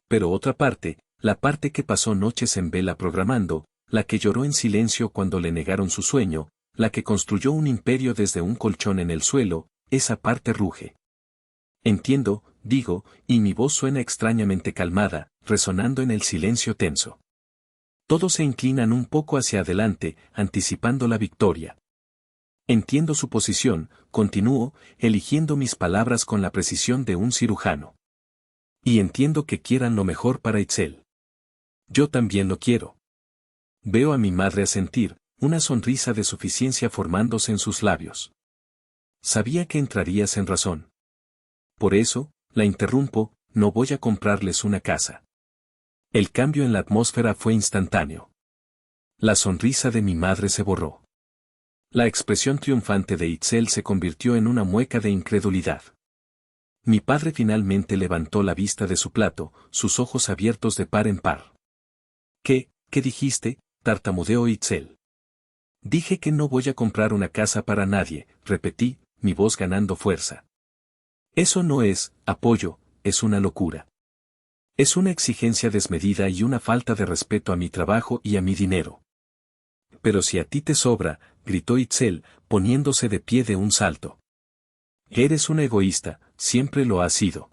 Pero otra parte, la parte que pasó noches en vela programando, la que lloró en silencio cuando le negaron su sueño, la que construyó un imperio desde un colchón en el suelo, esa parte ruge. Entiendo, digo, y mi voz suena extrañamente calmada, resonando en el silencio tenso. Todos se inclinan un poco hacia adelante, anticipando la victoria. Entiendo su posición, continúo, eligiendo mis palabras con la precisión de un cirujano. Y entiendo que quieran lo mejor para Itzel. Yo también lo quiero. Veo a mi madre asentir, una sonrisa de suficiencia formándose en sus labios. Sabía que entrarías en razón. Por eso, la interrumpo, no voy a comprarles una casa. El cambio en la atmósfera fue instantáneo. La sonrisa de mi madre se borró. La expresión triunfante de Itzel se convirtió en una mueca de incredulidad. Mi padre finalmente levantó la vista de su plato, sus ojos abiertos de par en par. ¿Qué dijiste?, tartamudeó Itzel. Dije que no voy a comprar una casa para nadie, repetí, mi voz ganando fuerza. Eso no es apoyo, es una locura. Es una exigencia desmedida y una falta de respeto a mi trabajo y a mi dinero. Pero si a ti te sobra, gritó Itzel, poniéndose de pie de un salto. Eres una egoísta, siempre lo has sido.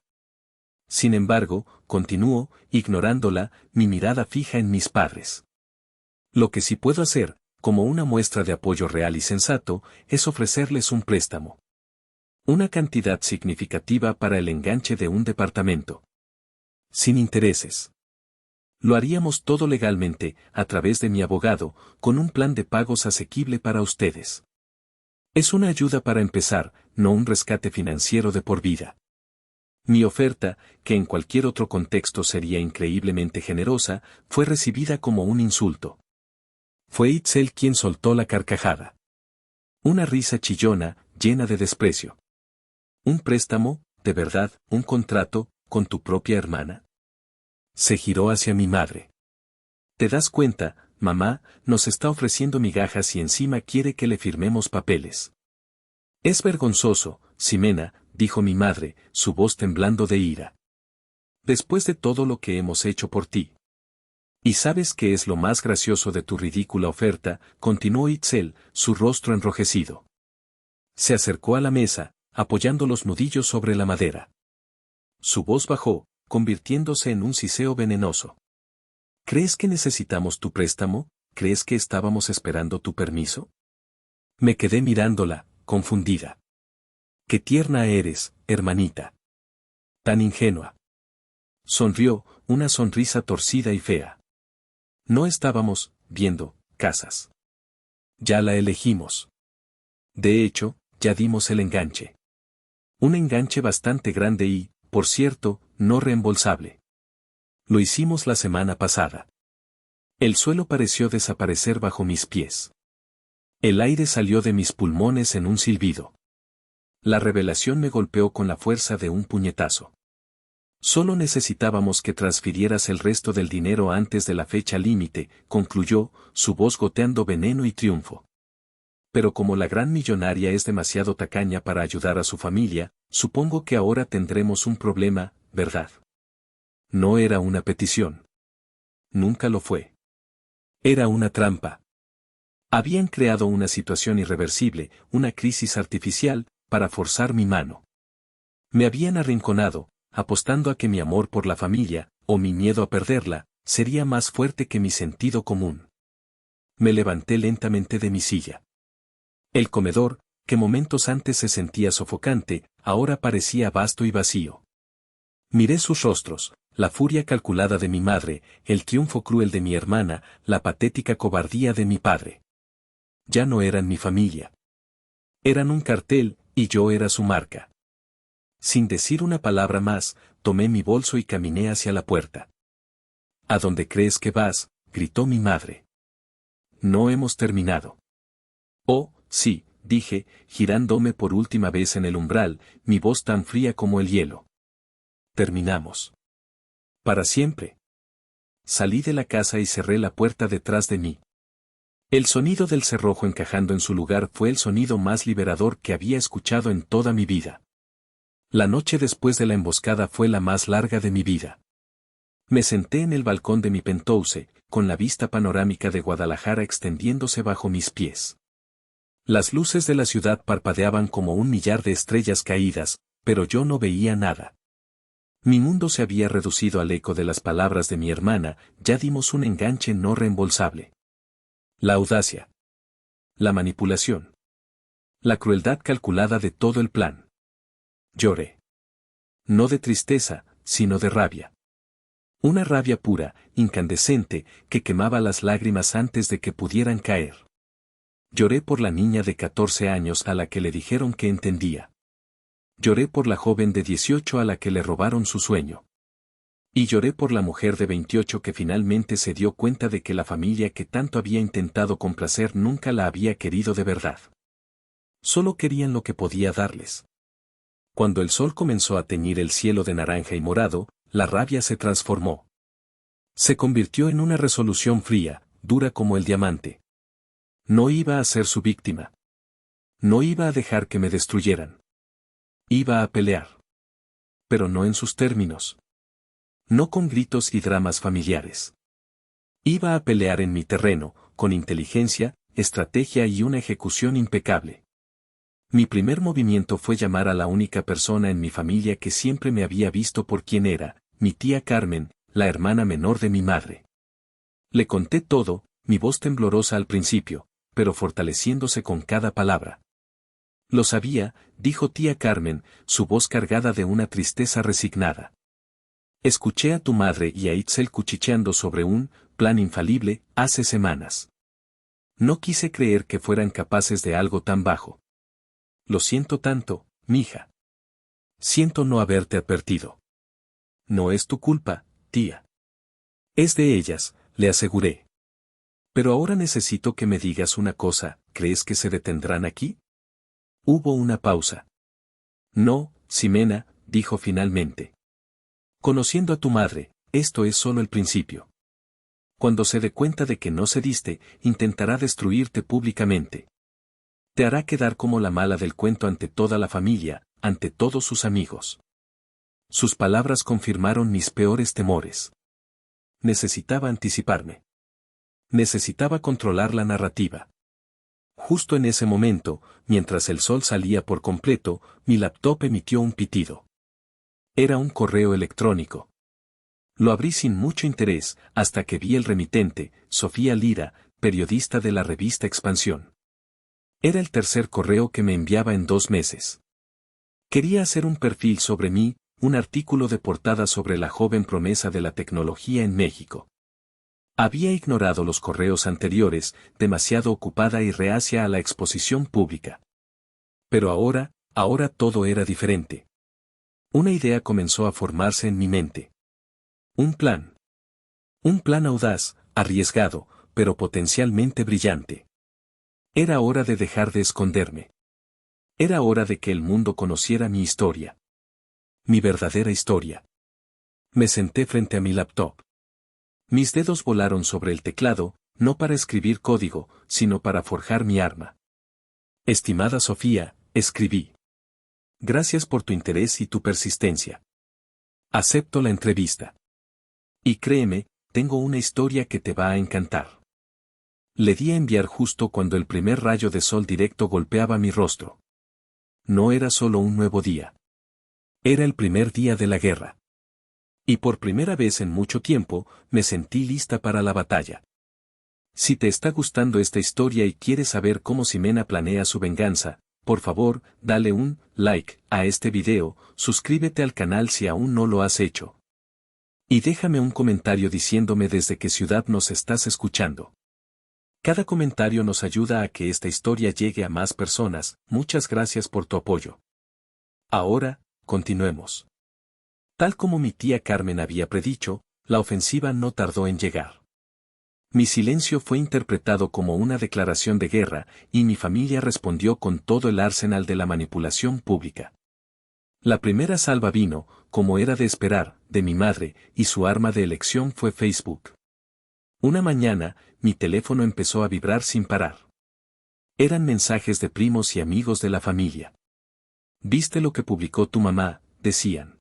Sin embargo, continuó, ignorándola, mi mirada fija en mis padres. Lo que sí puedo hacer, como una muestra de apoyo real y sensato, es ofrecerles un préstamo. Una cantidad significativa para el enganche de un departamento. Sin intereses. Lo haríamos todo legalmente, a través de mi abogado, con un plan de pagos asequible para ustedes. Es una ayuda para empezar, no un rescate financiero de por vida. Mi oferta, que en cualquier otro contexto sería increíblemente generosa, fue recibida como un insulto. Fue Itzel quien soltó la carcajada. Una risa chillona, llena de desprecio. ¿Un préstamo, de verdad, un contrato, con tu propia hermana? Se giró hacia mi madre. ¿Te das cuenta, mamá, nos está ofreciendo migajas y encima quiere que le firmemos papeles? Es vergonzoso, Ximena, dijo mi madre, su voz temblando de ira. Después de todo lo que hemos hecho por ti. ¿Y sabes qué es lo más gracioso de tu ridícula oferta?, continuó Itzel, su rostro enrojecido. Se acercó a la mesa, apoyando los nudillos sobre la madera. Su voz bajó, convirtiéndose en un siseo venenoso. ¿Crees que necesitamos tu préstamo? ¿Crees que estábamos esperando tu permiso? Me quedé mirándola, confundida. Qué tierna eres, hermanita. Tan ingenua. Sonrió, una sonrisa torcida y fea. No estábamos viendo casas. Ya la elegimos. De hecho, ya dimos el enganche. Un enganche bastante grande y, por cierto, no reembolsable. Lo hicimos la semana pasada. El suelo pareció desaparecer bajo mis pies. El aire salió de mis pulmones en un silbido. La revelación me golpeó con la fuerza de un puñetazo. Solo necesitábamos que transfirieras el resto del dinero antes de la fecha límite, concluyó, su voz goteando veneno y triunfo. Pero como la gran millonaria es demasiado tacaña para ayudar a su familia, supongo que ahora tendremos un problema, ¿verdad? No era una petición. Nunca lo fue. Era una trampa. Habían creado una situación irreversible, una crisis artificial, para forzar mi mano. Me habían arrinconado, apostando a que mi amor por la familia, o mi miedo a perderla, sería más fuerte que mi sentido común. Me levanté lentamente de mi silla. El comedor, que momentos antes se sentía sofocante, ahora parecía vasto y vacío. Miré sus rostros, la furia calculada de mi madre, el triunfo cruel de mi hermana, la patética cobardía de mi padre. Ya no eran mi familia. Eran un cartel, y yo era su marca. Sin decir una palabra más, tomé mi bolso y caminé hacia la puerta. ¿A dónde crees que vas?, gritó mi madre. No hemos terminado. Oh, sí, dije, girándome por última vez en el umbral, mi voz tan fría como el hielo. Terminamos. Para siempre. Salí de la casa y cerré la puerta detrás de mí. El sonido del cerrojo encajando en su lugar fue el sonido más liberador que había escuchado en toda mi vida. La noche después de la emboscada fue la más larga de mi vida. Me senté en el balcón de mi penthouse, con la vista panorámica de Guadalajara extendiéndose bajo mis pies. Las luces de la ciudad parpadeaban como un millar de estrellas caídas, pero yo no veía nada. Mi mundo se había reducido al eco de las palabras de mi hermana, ya dimos un enganche no reembolsable. La audacia. La manipulación. La crueldad calculada de todo el plan. Lloré. No de tristeza, sino de rabia. Una rabia pura, incandescente, que quemaba las lágrimas antes de que pudieran caer. Lloré por la niña de 14 años a la que le dijeron que entendía. Lloré por la joven de 18 a la que le robaron su sueño. Y lloré por la mujer de 28 que finalmente se dio cuenta de que la familia que tanto había intentado complacer nunca la había querido de verdad. Solo querían lo que podía darles. Cuando el sol comenzó a teñir el cielo de naranja y morado, la rabia se transformó. Se convirtió en una resolución fría, dura como el diamante. No iba a ser su víctima. No iba a dejar que me destruyeran. Iba a pelear. Pero no en sus términos. No con gritos y dramas familiares. Iba a pelear en mi terreno, con inteligencia, estrategia y una ejecución impecable. Mi primer movimiento fue llamar a la única persona en mi familia que siempre me había visto por quien era, mi tía Carmen, la hermana menor de mi madre. Le conté todo, mi voz temblorosa al principio, pero fortaleciéndose con cada palabra. Lo sabía, dijo tía Carmen, su voz cargada de una tristeza resignada. Escuché a tu madre y a Itzel cuchicheando sobre un plan infalible hace semanas. No quise creer que fueran capaces de algo tan bajo. Lo siento tanto, mija. Siento no haberte advertido. No es tu culpa, tía. Es de ellas, le aseguré. Pero ahora necesito que me digas una cosa, ¿crees que se detendrán aquí? Hubo una pausa. No, Ximena, dijo finalmente. Conociendo a tu madre, esto es solo el principio. Cuando se dé cuenta de que no cediste, intentará destruirte públicamente. Te hará quedar como la mala del cuento ante toda la familia, ante todos sus amigos. Sus palabras confirmaron mis peores temores. Necesitaba anticiparme. Necesitaba controlar la narrativa. Justo en ese momento, mientras el sol salía por completo, mi laptop emitió un pitido. Era un correo electrónico. Lo abrí sin mucho interés, hasta que vi el remitente, Sofía Lira, periodista de la revista Expansión. Era el tercer correo que me enviaba en 2 meses. Quería hacer un perfil sobre mí, un artículo de portada sobre la joven promesa de la tecnología en México. Había ignorado los correos anteriores, demasiado ocupada y reacia a la exposición pública. Pero ahora todo era diferente. Una idea comenzó a formarse en mi mente. Un plan. Un plan audaz, arriesgado, pero potencialmente brillante. Era hora de dejar de esconderme. Era hora de que el mundo conociera mi historia. Mi verdadera historia. Me senté frente a mi laptop. Mis dedos volaron sobre el teclado, no para escribir código, sino para forjar mi arma. Estimada Sofía, escribí. Gracias por tu interés y tu persistencia. Acepto la entrevista. Y créeme, tengo una historia que te va a encantar. Le di a enviar justo cuando el primer rayo de sol directo golpeaba mi rostro. No era solo un nuevo día. Era el primer día de la guerra. Y por primera vez en mucho tiempo, me sentí lista para la batalla. Si te está gustando esta historia y quieres saber cómo Ximena planea su venganza, por favor, dale un like a este video, suscríbete al canal si aún no lo has hecho. Y déjame un comentario diciéndome desde qué ciudad nos estás escuchando. Cada comentario nos ayuda a que esta historia llegue a más personas. Muchas gracias por tu apoyo. Ahora, continuemos. Tal como mi tía Carmen había predicho, la ofensiva no tardó en llegar. Mi silencio fue interpretado como una declaración de guerra, y mi familia respondió con todo el arsenal de la manipulación pública. La primera salva vino, como era de esperar, de mi madre, y su arma de elección fue Facebook. Una mañana, mi teléfono empezó a vibrar sin parar. Eran mensajes de primos y amigos de la familia. ¿Viste lo que publicó tu mamá?, decían.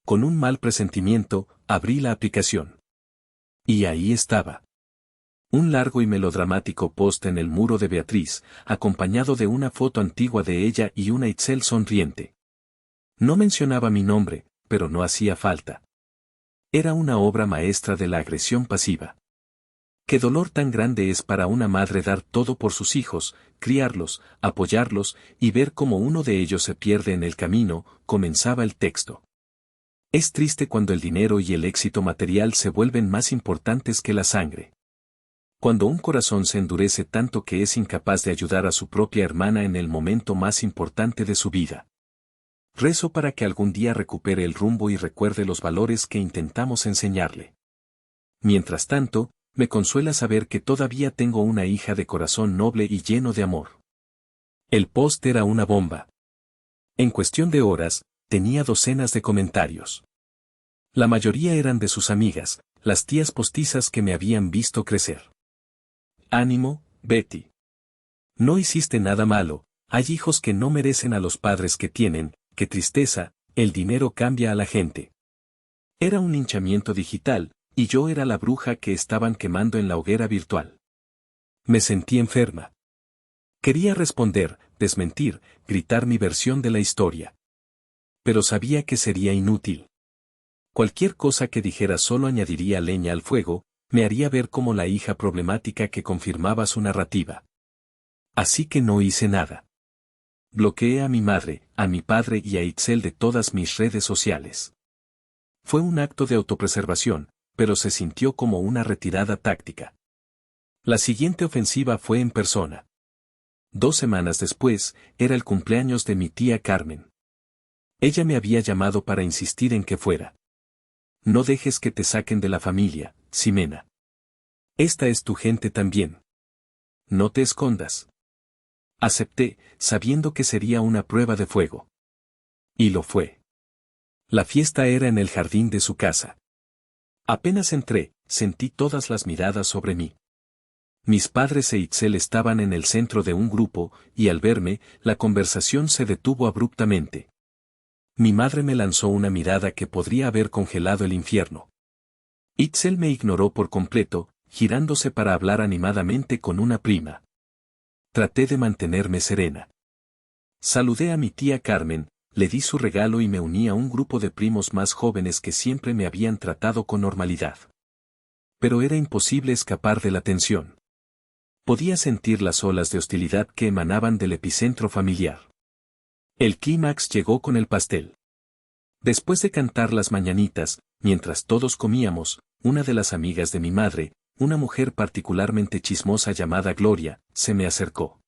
Con un mal presentimiento, abrí la aplicación. Y ahí estaba. Un largo y melodramático post en el muro de Beatriz, acompañado de una foto antigua de ella y una Itzel sonriente. No mencionaba mi nombre, pero no hacía falta. Era una obra maestra de la agresión pasiva. Qué dolor tan grande es para una madre dar todo por sus hijos, criarlos, apoyarlos, y ver cómo uno de ellos se pierde en el camino, comenzaba el texto. Es triste cuando el dinero y el éxito material se vuelven más importantes que la sangre. Cuando un corazón se endurece tanto que es incapaz de ayudar a su propia hermana en el momento más importante de su vida. Rezo para que algún día recupere el rumbo y recuerde los valores que intentamos enseñarle. Mientras tanto, me consuela saber que todavía tengo una hija de corazón noble y lleno de amor. El post era una bomba. En cuestión de horas, tenía docenas de comentarios. La mayoría eran de sus amigas, las tías postizas que me habían visto crecer. Ánimo, Betty. No hiciste nada malo, hay hijos que no merecen a los padres que tienen, qué tristeza, el dinero cambia a la gente. Era un linchamiento digital, y yo era la bruja que estaban quemando en la hoguera virtual. Me sentí enferma. Quería responder, desmentir, gritar mi versión de la historia. Pero sabía que sería inútil. Cualquier cosa que dijera solo añadiría leña al fuego, me haría ver como la hija problemática que confirmaba su narrativa. Así que no hice nada. Bloqueé a mi madre, a mi padre y a Itzel de todas mis redes sociales. Fue un acto de autopreservación, pero se sintió como una retirada táctica. La siguiente ofensiva fue en persona. 2 semanas después, era el cumpleaños de mi tía Carmen. Ella me había llamado para insistir en que fuera. No dejes que te saquen de la familia, Ximena. Esta es tu gente también. No te escondas. Acepté, sabiendo que sería una prueba de fuego. Y lo fue. La fiesta era en el jardín de su casa. Apenas entré, sentí todas las miradas sobre mí. Mis padres e Itzel estaban en el centro de un grupo, y al verme, la conversación se detuvo abruptamente. Mi madre me lanzó una mirada que podría haber congelado el infierno. Itzel me ignoró por completo, girándose para hablar animadamente con una prima. Traté de mantenerme serena. Saludé a mi tía Carmen, le di su regalo y me uní a un grupo de primos más jóvenes que siempre me habían tratado con normalidad. Pero era imposible escapar de la tensión. Podía sentir las olas de hostilidad que emanaban del epicentro familiar. El clímax llegó con el pastel. Después de cantar las mañanitas, mientras todos comíamos, una de las amigas de mi madre, una mujer particularmente chismosa llamada Gloria, se me acercó.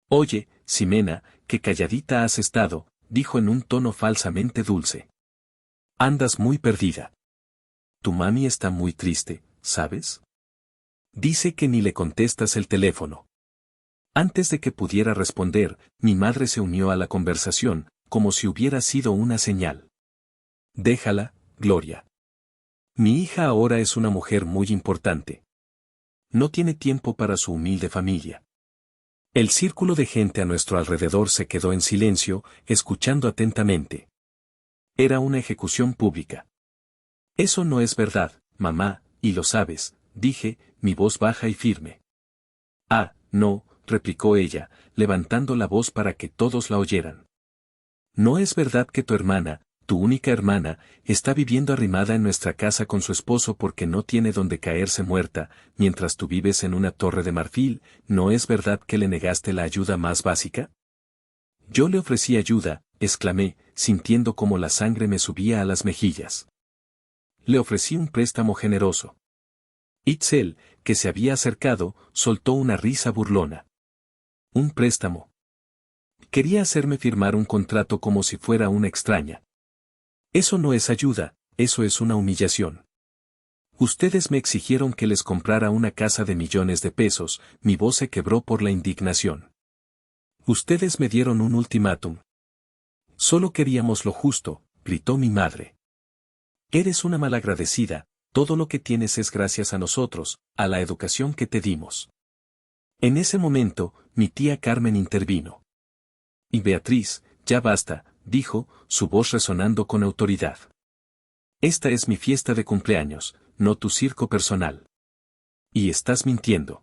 Oye, Ximena, qué calladita has estado, dijo en un tono falsamente dulce. Andas muy perdida. Tu mami está muy triste, ¿sabes? Dice que ni le contestas el teléfono. Antes de que pudiera responder, mi madre se unió a la conversación, como si hubiera sido una señal. Déjala, Gloria. Mi hija ahora es una mujer muy importante. No tiene tiempo para su humilde familia. El círculo de gente a nuestro alrededor se quedó en silencio, escuchando atentamente. Era una ejecución pública. Eso no es verdad, mamá, y lo sabes, dije, mi voz baja y firme. Ah, no, replicó ella, levantando la voz para que todos la oyeran. No es verdad que tu hermana, tu única hermana, está viviendo arrimada en nuestra casa con su esposo porque no tiene donde caerse muerta, mientras tú vives en una torre de marfil. ¿No es verdad que le negaste la ayuda más básica? Yo le ofrecí ayuda, exclamé, sintiendo como la sangre me subía a las mejillas. Le ofrecí un préstamo generoso. Itzel, que se había acercado, soltó una risa burlona. ¿Un préstamo? Quería hacerme firmar un contrato como si fuera una extraña. Eso no es ayuda, eso es una humillación. Ustedes me exigieron que les comprara una casa de millones de pesos, mi voz se quebró por la indignación. Ustedes me dieron un ultimátum. Solo queríamos lo justo, gritó mi madre. Eres una malagradecida, todo lo que tienes es gracias a nosotros, a la educación que te dimos. En ese momento, mi tía Carmen intervino. Y Beatriz, ya basta, dijo, su voz resonando con autoridad. Esta es mi fiesta de cumpleaños, no tu circo personal. Y estás mintiendo.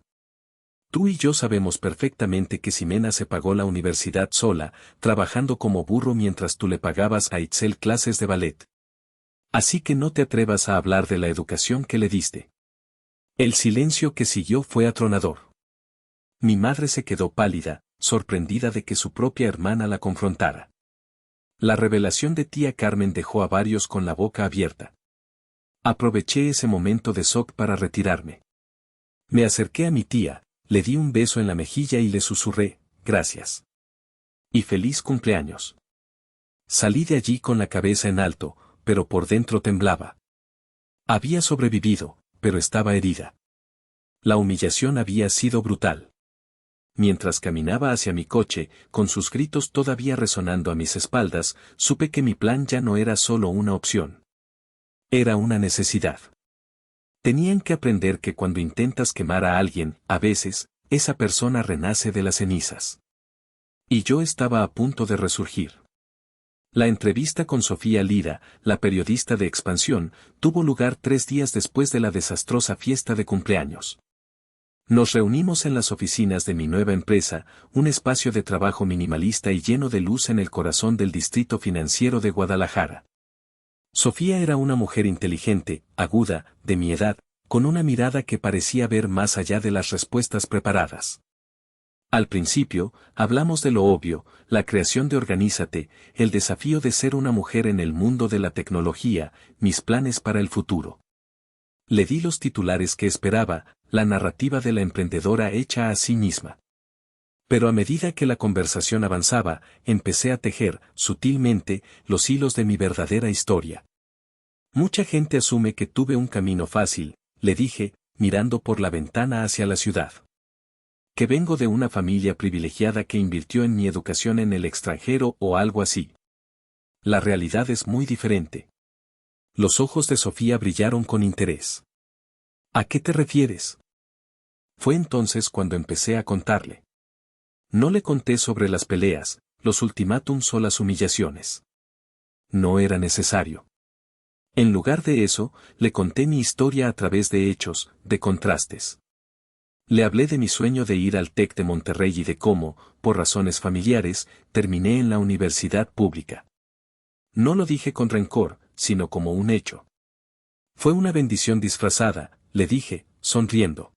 Tú y yo sabemos perfectamente que Ximena se pagó la universidad sola, trabajando como burro mientras tú le pagabas a Itzel clases de ballet. Así que no te atrevas a hablar de la educación que le diste. El silencio que siguió fue atronador. Mi madre se quedó pálida, sorprendida de que su propia hermana la confrontara. La revelación de tía Carmen dejó a varios con la boca abierta. Aproveché ese momento de shock para retirarme. Me acerqué a mi tía, le di un beso en la mejilla y le susurré, gracias. Y feliz cumpleaños. Salí de allí con la cabeza en alto, pero por dentro temblaba. Había sobrevivido, pero estaba herida. La humillación había sido brutal. Mientras caminaba hacia mi coche, con sus gritos todavía resonando a mis espaldas, supe que mi plan ya no era solo una opción. Era una necesidad. Tenían que aprender que cuando intentas quemar a alguien, a veces, esa persona renace de las cenizas. Y yo estaba a punto de resurgir. La entrevista con Sofía Lira, la periodista de Expansión, tuvo lugar 3 días después de la desastrosa fiesta de cumpleaños. Nos reunimos en las oficinas de mi nueva empresa, un espacio de trabajo minimalista y lleno de luz en el corazón del distrito financiero de Guadalajara. Sofía era una mujer inteligente, aguda, de mi edad, con una mirada que parecía ver más allá de las respuestas preparadas. Al principio, hablamos de lo obvio, la creación de Organízate, el desafío de ser una mujer en el mundo de la tecnología, mis planes para el futuro. Le di los titulares que esperaba, la narrativa de la emprendedora hecha a sí misma. Pero a medida que la conversación avanzaba, empecé a tejer, sutilmente, los hilos de mi verdadera historia. Mucha gente asume que tuve un camino fácil, le dije, mirando por la ventana hacia la ciudad. Que vengo de una familia privilegiada que invirtió en mi educación en el extranjero o algo así. La realidad es muy diferente. Los ojos de Sofía brillaron con interés. ¿A qué te refieres? Fue entonces cuando empecé a contarle. No le conté sobre las peleas, los ultimátums o las humillaciones. No era necesario. En lugar de eso, le conté mi historia a través de hechos, de contrastes. Le hablé de mi sueño de ir al TEC de Monterrey y de cómo, por razones familiares, terminé en la universidad pública. No lo dije con rencor, sino como un hecho. Fue una bendición disfrazada, le dije, sonriendo.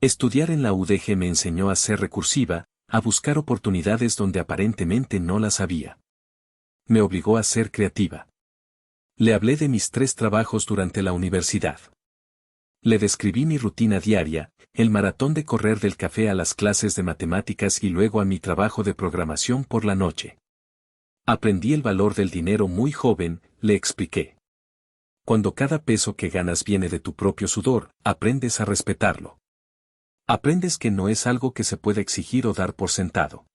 Estudiar en la UDG me enseñó a ser recursiva, a buscar oportunidades donde aparentemente no las había. Me obligó a ser creativa. Le hablé de mis 3 trabajos durante la universidad. Le describí mi rutina diaria, el maratón de correr del café a las clases de matemáticas y luego a mi trabajo de programación por la noche. Aprendí el valor del dinero muy joven, le expliqué. Cuando cada peso que ganas viene de tu propio sudor, aprendes a respetarlo. Aprendes que no es algo que se puede exigir o dar por sentado.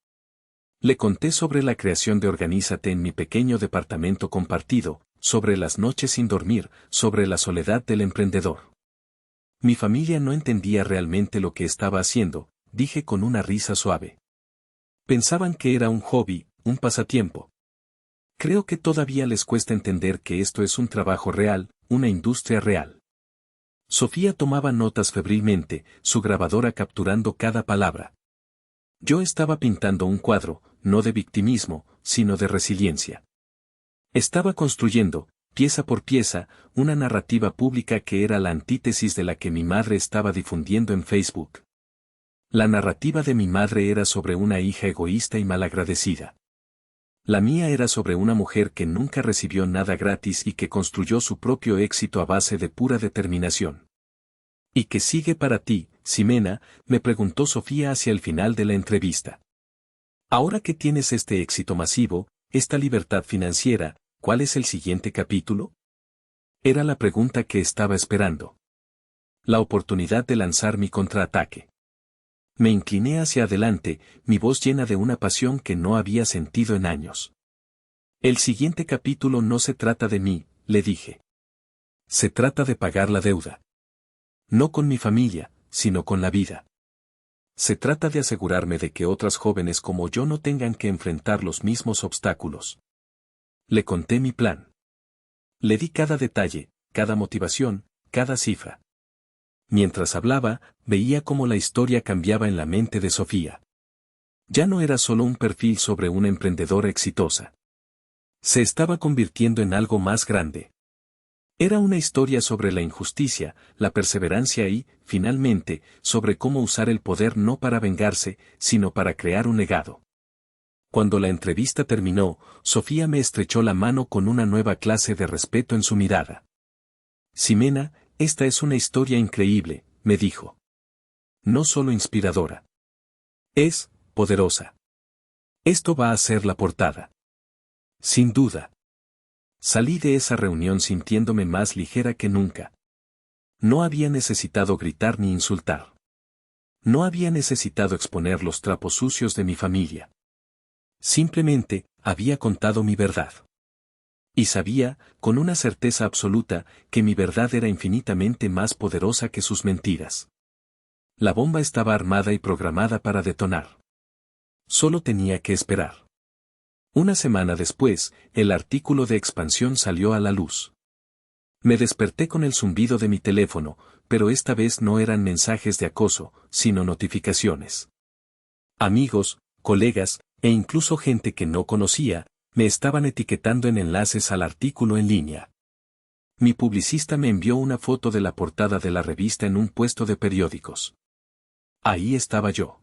Le conté sobre la creación de Organízate en mi pequeño departamento compartido, sobre las noches sin dormir, sobre la soledad del emprendedor. Mi familia no entendía realmente lo que estaba haciendo, dije con una risa suave. Pensaban que era un hobby, un pasatiempo. Creo que todavía les cuesta entender que esto es un trabajo real, una industria real. Sofía tomaba notas febrilmente, su grabadora capturando cada palabra. Yo estaba pintando un cuadro, no de victimismo, sino de resiliencia. Estaba construyendo, pieza por pieza, una narrativa pública que era la antítesis de la que mi madre estaba difundiendo en Facebook. La narrativa de mi madre era sobre una hija egoísta y malagradecida. La mía era sobre una mujer que nunca recibió nada gratis y que construyó su propio éxito a base de pura determinación. ¿Y qué sigue para ti, Ximena?, me preguntó Sofía hacia el final de la entrevista. Ahora que tienes este éxito masivo, esta libertad financiera, ¿cuál es el siguiente capítulo? Era la pregunta que estaba esperando. La oportunidad de lanzar mi contraataque. Me incliné hacia adelante, mi voz llena de una pasión que no había sentido en años. El siguiente capítulo no se trata de mí, le dije. Se trata de pagar la deuda. No con mi familia, sino con la vida. Se trata de asegurarme de que otras jóvenes como yo no tengan que enfrentar los mismos obstáculos. Le conté mi plan. Le di cada detalle, cada motivación, cada cifra. Mientras hablaba, veía cómo la historia cambiaba en la mente de Sofía. Ya no era solo un perfil sobre una emprendedora exitosa. Se estaba convirtiendo en algo más grande. Era una historia sobre la injusticia, la perseverancia y, finalmente, sobre cómo usar el poder no para vengarse, sino para crear un legado. Cuando la entrevista terminó, Sofía me estrechó la mano con una nueva clase de respeto en su mirada. Ximena, esta es una historia increíble, me dijo. No solo inspiradora. Es poderosa. Esto va a ser la portada. Sin duda. Salí de esa reunión sintiéndome más ligera que nunca. No había necesitado gritar ni insultar. No había necesitado exponer los trapos sucios de mi familia. Simplemente, había contado mi verdad. Y sabía, con una certeza absoluta, que mi verdad era infinitamente más poderosa que sus mentiras. La bomba estaba armada y programada para detonar. Solo tenía que esperar. Una semana después, el artículo de expansión salió a la luz. Me desperté con el zumbido de mi teléfono, pero esta vez no eran mensajes de acoso, sino notificaciones. Amigos, colegas, e incluso gente que no conocía, me estaban etiquetando en enlaces al artículo en línea. Mi publicista me envió una foto de la portada de la revista en un puesto de periódicos. Ahí estaba yo.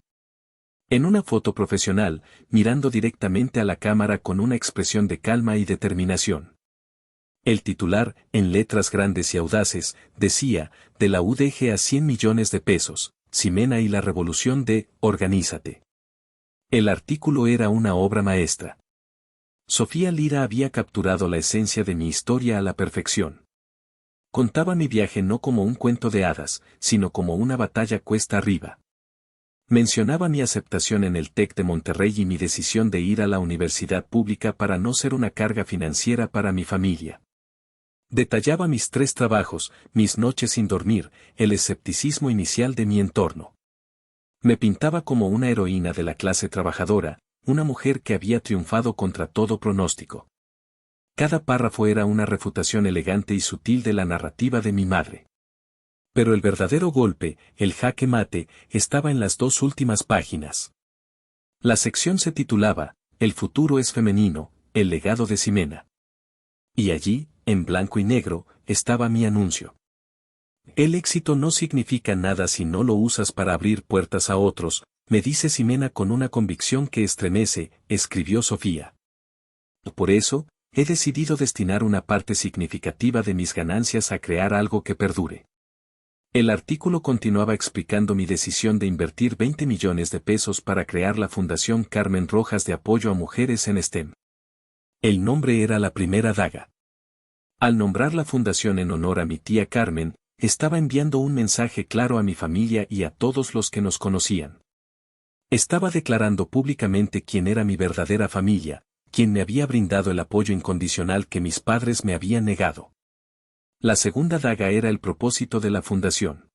En una foto profesional, mirando directamente a la cámara con una expresión de calma y determinación. El titular, en letras grandes y audaces, decía, de la UDG a 100 millones de pesos, Ximena y la revolución de Organízate. El artículo era una obra maestra. Sofía Lira había capturado la esencia de mi historia a la perfección. Contaba mi viaje no como un cuento de hadas, sino como una batalla cuesta arriba. Mencionaba mi aceptación en el TEC de Monterrey y mi decisión de ir a la universidad pública para no ser una carga financiera para mi familia. Detallaba mis 3 trabajos, mis noches sin dormir, el escepticismo inicial de mi entorno. Me pintaba como una heroína de la clase trabajadora, una mujer que había triunfado contra todo pronóstico. Cada párrafo era una refutación elegante y sutil de la narrativa de mi madre. Pero el verdadero golpe, el jaque mate, estaba en las 2 últimas páginas. La sección se titulaba, El futuro es femenino, el legado de Ximena. Y allí, en blanco y negro, estaba mi anuncio. El éxito no significa nada si no lo usas para abrir puertas a otros, me dice Ximena con una convicción que estremece, escribió Sofía. Por eso, he decidido destinar una parte significativa de mis ganancias a crear algo que perdure. El artículo continuaba explicando mi decisión de invertir 20 millones de pesos para crear la Fundación Carmen Rojas de apoyo a mujeres en STEM. El nombre era la primera daga. Al nombrar la fundación en honor a mi tía Carmen, estaba enviando un mensaje claro a mi familia y a todos los que nos conocían. Estaba declarando públicamente quién era mi verdadera familia, quien me había brindado el apoyo incondicional que mis padres me habían negado. La segunda daga era el propósito de la fundación.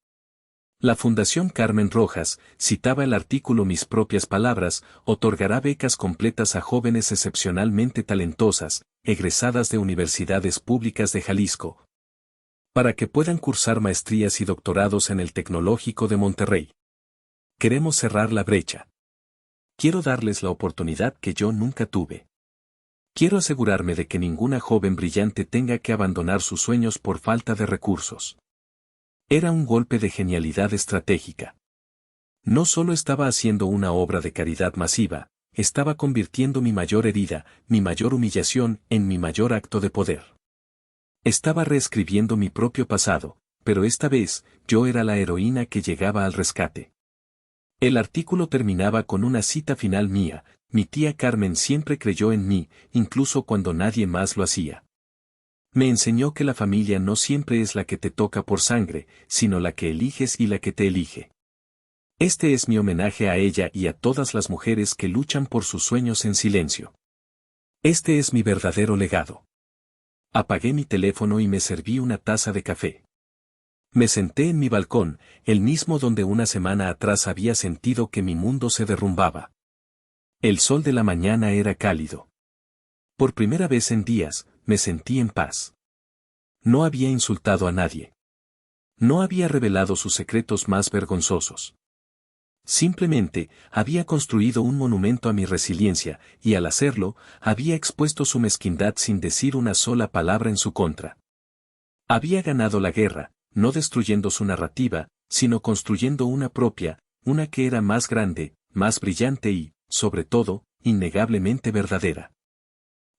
La Fundación Carmen Rojas, citaba el artículo mis propias palabras, otorgará becas completas a jóvenes excepcionalmente talentosas, egresadas de universidades públicas de Jalisco, para que puedan cursar maestrías y doctorados en el Tecnológico de Monterrey. Queremos cerrar la brecha. Quiero darles la oportunidad que yo nunca tuve. Quiero asegurarme de que ninguna joven brillante tenga que abandonar sus sueños por falta de recursos. Era un golpe de genialidad estratégica. No solo estaba haciendo una obra de caridad masiva, estaba convirtiendo mi mayor herida, mi mayor humillación, en mi mayor acto de poder. Estaba reescribiendo mi propio pasado, pero esta vez, yo era la heroína que llegaba al rescate. El artículo terminaba con una cita final mía: mi tía Carmen siempre creyó en mí, incluso cuando nadie más lo hacía. Me enseñó que la familia no siempre es la que te toca por sangre, sino la que eliges y la que te elige. Este es mi homenaje a ella y a todas las mujeres que luchan por sus sueños en silencio. Este es mi verdadero legado. Apagué mi teléfono y me serví una taza de café. Me senté en mi balcón, el mismo donde una semana atrás había sentido que mi mundo se derrumbaba. El sol de la mañana era cálido. Por primera vez en días, me sentí en paz. No había insultado a nadie. No había revelado sus secretos más vergonzosos. Simplemente, había construido un monumento a mi resiliencia, y al hacerlo, había expuesto su mezquindad sin decir una sola palabra en su contra. Había ganado la guerra, no destruyendo su narrativa, sino construyendo una propia, una que era más grande, más brillante y, sobre todo, innegablemente verdadera.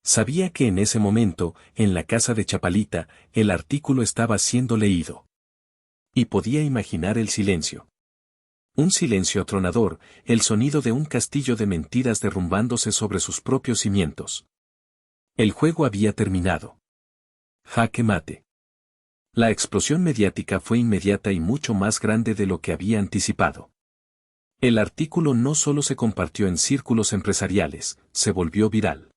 Sabía que en ese momento, en la casa de Chapalita, el artículo estaba siendo leído. Y podía imaginar el silencio. Un silencio atronador, el sonido de un castillo de mentiras derrumbándose sobre sus propios cimientos. El juego había terminado. Jaque mate. La explosión mediática fue inmediata y mucho más grande de lo que había anticipado. El artículo no solo se compartió en círculos empresariales, se volvió viral.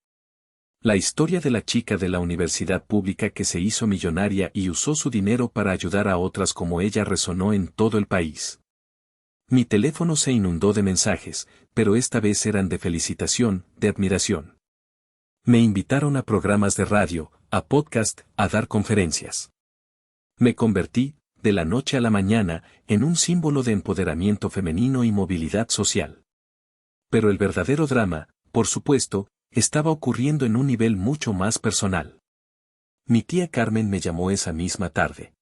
La historia de la chica de la universidad pública que se hizo millonaria y usó su dinero para ayudar a otras como ella resonó en todo el país. Mi teléfono se inundó de mensajes, pero esta vez eran de felicitación, de admiración. Me invitaron a programas de radio, a podcast, a dar conferencias. Me convertí, de la noche a la mañana, en un símbolo de empoderamiento femenino y movilidad social. Pero el verdadero drama, por supuesto, estaba ocurriendo en un nivel mucho más personal. Mi tía Carmen me llamó esa misma tarde.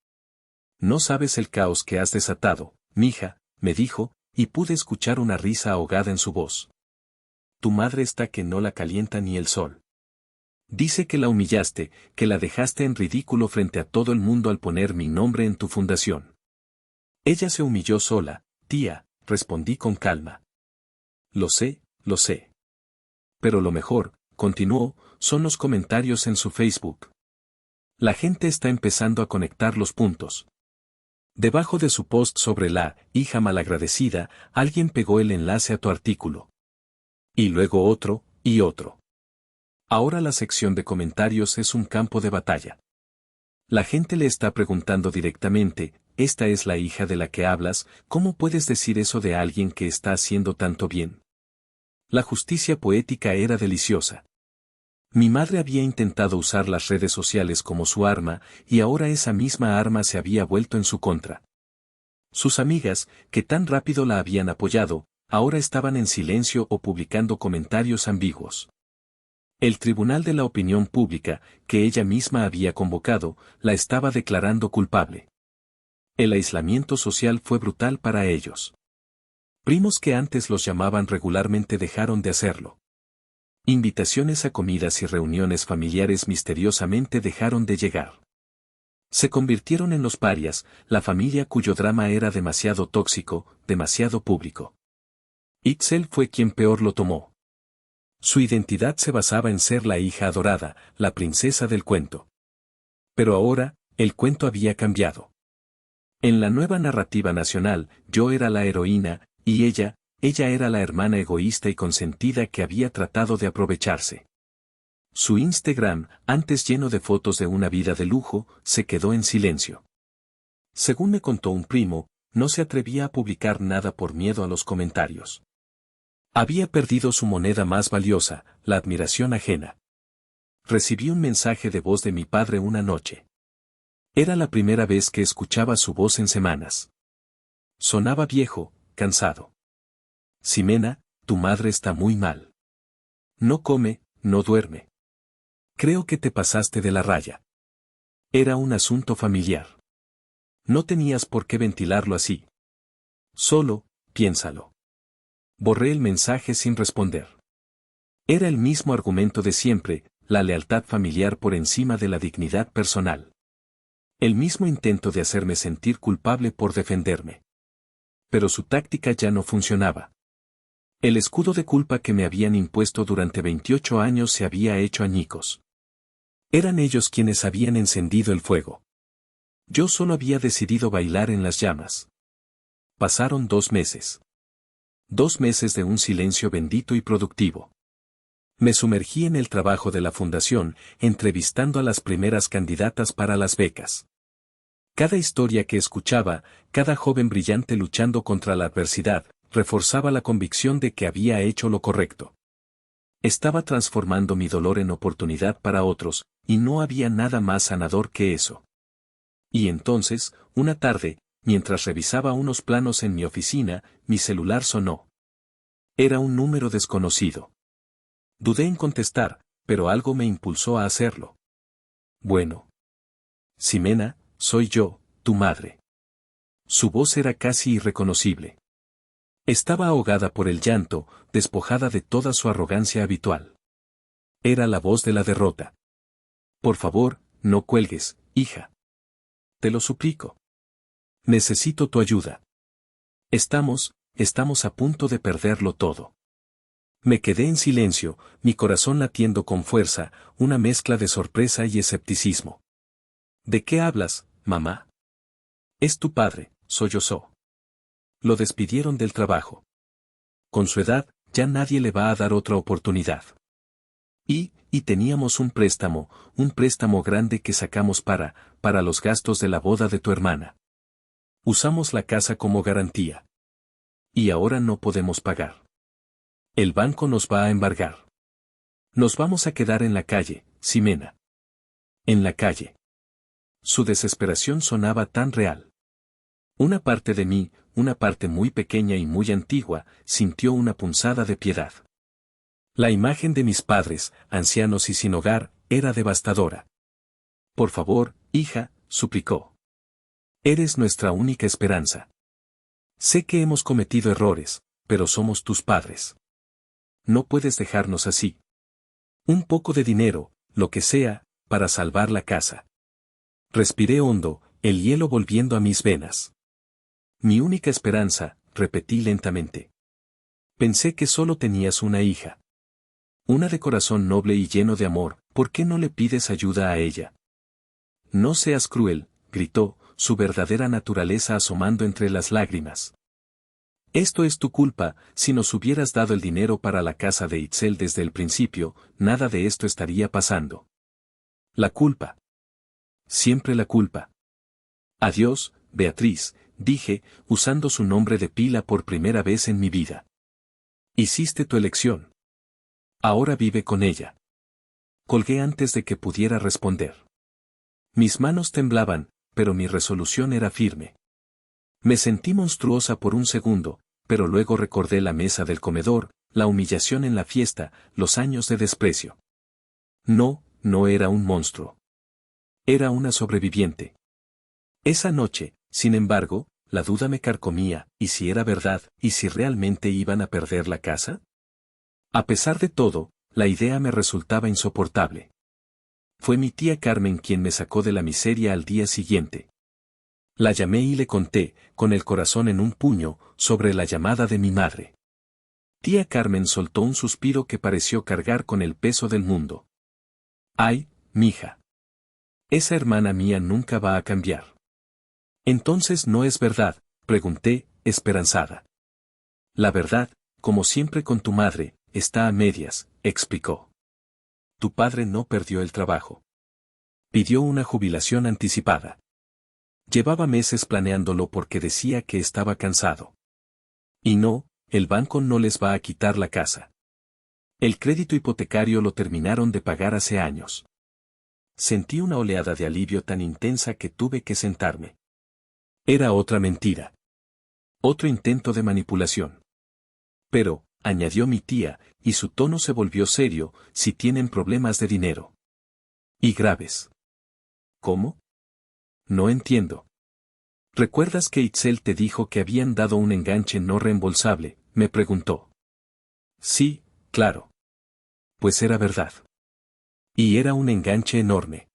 No sabes el caos que has desatado, mija, me dijo, y pude escuchar una risa ahogada en su voz. Tu madre está que no la calienta ni el sol. Dice que la humillaste, que la dejaste en ridículo frente a todo el mundo al poner mi nombre en tu fundación. Ella se humilló sola, tía, respondí con calma. Lo sé, lo sé. Pero lo mejor, continuó, son los comentarios en su Facebook. La gente está empezando a conectar los puntos. Debajo de su post sobre la hija malagradecida, alguien pegó el enlace a tu artículo. Y luego otro, y otro. Ahora la sección de comentarios es un campo de batalla. La gente le está preguntando directamente, ¿esta es la hija de la que hablas? ¿Cómo puedes decir eso de alguien que está haciendo tanto bien? La justicia poética era deliciosa. Mi madre había intentado usar las redes sociales como su arma, y ahora esa misma arma se había vuelto en su contra. Sus amigas, que tan rápido la habían apoyado, ahora estaban en silencio o publicando comentarios ambiguos. El Tribunal de la Opinión Pública, que ella misma había convocado, la estaba declarando culpable. El aislamiento social fue brutal para ellos. Primos que antes los llamaban regularmente dejaron de hacerlo. Invitaciones a comidas y reuniones familiares misteriosamente dejaron de llegar. Se convirtieron en los parias, la familia cuyo drama era demasiado tóxico, demasiado público. Itzel fue quien peor lo tomó. Su identidad se basaba en ser la hija adorada, la princesa del cuento. Pero ahora, el cuento había cambiado. En la nueva narrativa nacional, yo era la heroína, y ella era la hermana egoísta y consentida que había tratado de aprovecharse. Su Instagram, antes lleno de fotos de una vida de lujo, se quedó en silencio. Según me contó un primo, no se atrevía a publicar nada por miedo a los comentarios. Había perdido su moneda más valiosa, la admiración ajena. Recibí un mensaje de voz de mi padre una noche. Era la primera vez que escuchaba su voz en semanas. Sonaba viejo, cansado. Ximena, tu madre está muy mal. No come, no duerme. Creo que te pasaste de la raya. Era un asunto familiar. No tenías por qué ventilarlo así. Solo, piénsalo. Borré el mensaje sin responder. Era el mismo argumento de siempre, la lealtad familiar por encima de la dignidad personal. El mismo intento de hacerme sentir culpable por defenderme. Pero su táctica ya no funcionaba. El escudo de culpa que me habían impuesto durante 28 años se había hecho añicos. Eran ellos quienes habían encendido el fuego. Yo solo había decidido bailar en las llamas. Pasaron 2 meses. 2 meses de un silencio bendito y productivo. Me sumergí en el trabajo de la fundación, entrevistando a las primeras candidatas para las becas. Cada historia que escuchaba, cada joven brillante luchando contra la adversidad, reforzaba la convicción de que había hecho lo correcto. Estaba transformando mi dolor en oportunidad para otros, y no había nada más sanador que eso. Y entonces, una tarde, mientras revisaba unos planos en mi oficina, mi celular sonó. Era un número desconocido. Dudé en contestar, pero algo me impulsó a hacerlo. Bueno. Ximena, soy yo, tu madre. Su voz era casi irreconocible. Estaba ahogada por el llanto, despojada de toda su arrogancia habitual. Era la voz de la derrota. Por favor, no cuelgues, hija. Te lo suplico. Necesito tu ayuda. Estamos a punto de perderlo todo. Me quedé en silencio, mi corazón latiendo con fuerza, una mezcla de sorpresa y escepticismo. ¿De qué hablas, mamá? Es tu padre, sollozó. Lo despidieron del trabajo. Con su edad, ya nadie le va a dar otra oportunidad. Y teníamos un préstamo grande que sacamos para los gastos de la boda de tu hermana. Usamos la casa como garantía. Y ahora no podemos pagar. El banco nos va a embargar. Nos vamos a quedar en la calle, Ximena. En la calle. Su desesperación sonaba tan real. Una parte de mí, una parte muy pequeña y muy antigua, sintió una punzada de piedad. La imagen de mis padres, ancianos y sin hogar, era devastadora. Por favor, hija, suplicó. Eres nuestra única esperanza. Sé que hemos cometido errores, pero somos tus padres. No puedes dejarnos así. Un poco de dinero, lo que sea, para salvar la casa. Respiré hondo, el hielo volviendo a mis venas. Mi única esperanza, repetí lentamente. Pensé que solo tenías una hija. Una de corazón noble y lleno de amor, ¿por qué no le pides ayuda a ella? No seas cruel, gritó, su verdadera naturaleza asomando entre las lágrimas. Esto es tu culpa, si nos hubieras dado el dinero para la casa de Itzel desde el principio, nada de esto estaría pasando. La culpa. Siempre la culpa. Adiós, Beatriz, dije, usando su nombre de pila por primera vez en mi vida. Hiciste tu elección. Ahora vive con ella. Colgué antes de que pudiera responder. Mis manos temblaban, pero mi resolución era firme. Me sentí monstruosa por un segundo, pero luego recordé la mesa del comedor, la humillación en la fiesta, los años de desprecio. No era un monstruo. Era una sobreviviente. Esa noche, sin embargo, la duda me carcomía, ¿y si era verdad, y si realmente iban a perder la casa? A pesar de todo, la idea me resultaba insoportable. Fue mi tía Carmen quien me sacó de la miseria al día siguiente. La llamé y le conté, con el corazón en un puño, sobre la llamada de mi madre. Tía Carmen soltó un suspiro que pareció cargar con el peso del mundo. Ay, mija. Esa hermana mía nunca va a cambiar. Entonces no es verdad, pregunté, esperanzada. La verdad, como siempre con tu madre, está a medias, explicó. Tu padre no perdió el trabajo. Pidió una jubilación anticipada. Llevaba meses planeándolo porque decía que estaba cansado. Y no, el banco no les va a quitar la casa. El crédito hipotecario lo terminaron de pagar hace años. Sentí una oleada de alivio tan intensa que tuve que sentarme. Era otra mentira. Otro intento de manipulación. Pero, añadió mi tía, y su tono se volvió serio, si tienen problemas de dinero. Y graves. ¿Cómo? No entiendo. ¿Recuerdas que Itzel te dijo que habían dado un enganche no reembolsable? Me preguntó. Sí, claro. Pues era verdad. Y era un enganche enorme.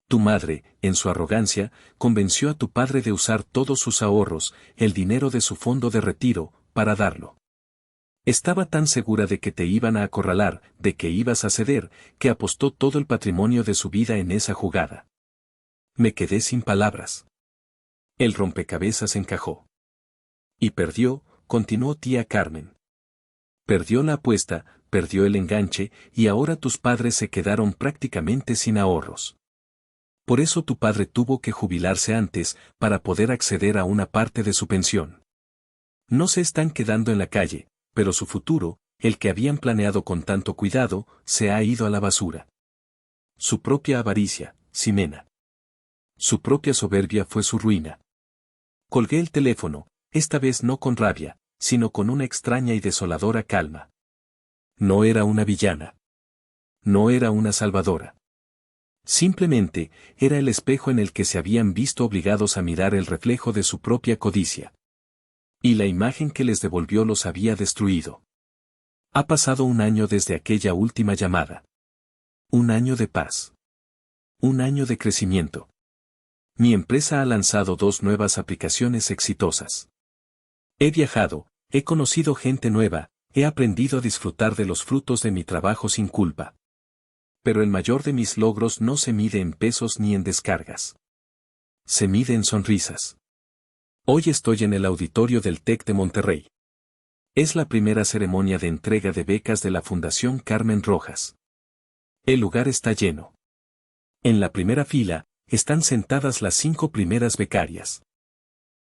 Tu madre, en su arrogancia, convenció a tu padre de usar todos sus ahorros, el dinero de su fondo de retiro, para darlo. Estaba tan segura de que te iban a acorralar, de que ibas a ceder, que apostó todo el patrimonio de su vida en esa jugada. Me quedé sin palabras. El rompecabezas encajó. Y perdió, continuó tía Carmen. Perdió la apuesta, perdió el enganche y ahora tus padres se quedaron prácticamente sin ahorros. Por eso tu padre tuvo que jubilarse antes para poder acceder a una parte de su pensión. No se están quedando en la calle, pero su futuro, el que habían planeado con tanto cuidado, se ha ido a la basura. Su propia avaricia, Ximena. Su propia soberbia fue su ruina. Colgué el teléfono, esta vez no con rabia, sino con una extraña y desoladora calma. No era una villana. No era una salvadora. Simplemente, era el espejo en el que se habían visto obligados a mirar el reflejo de su propia codicia. Y la imagen que les devolvió los había destruido. Ha pasado un año desde aquella última llamada. Un año de paz. Un año de crecimiento. Mi empresa ha lanzado 2 nuevas aplicaciones exitosas. He viajado, he conocido gente nueva, he aprendido a disfrutar de los frutos de mi trabajo sin culpa. Pero el mayor de mis logros no se mide en pesos ni en descargas. Se mide en sonrisas. Hoy estoy en el auditorio del TEC de Monterrey. Es la primera ceremonia de entrega de becas de la Fundación Carmen Rojas. El lugar está lleno. En la primera fila, están sentadas las 5 primeras becarias.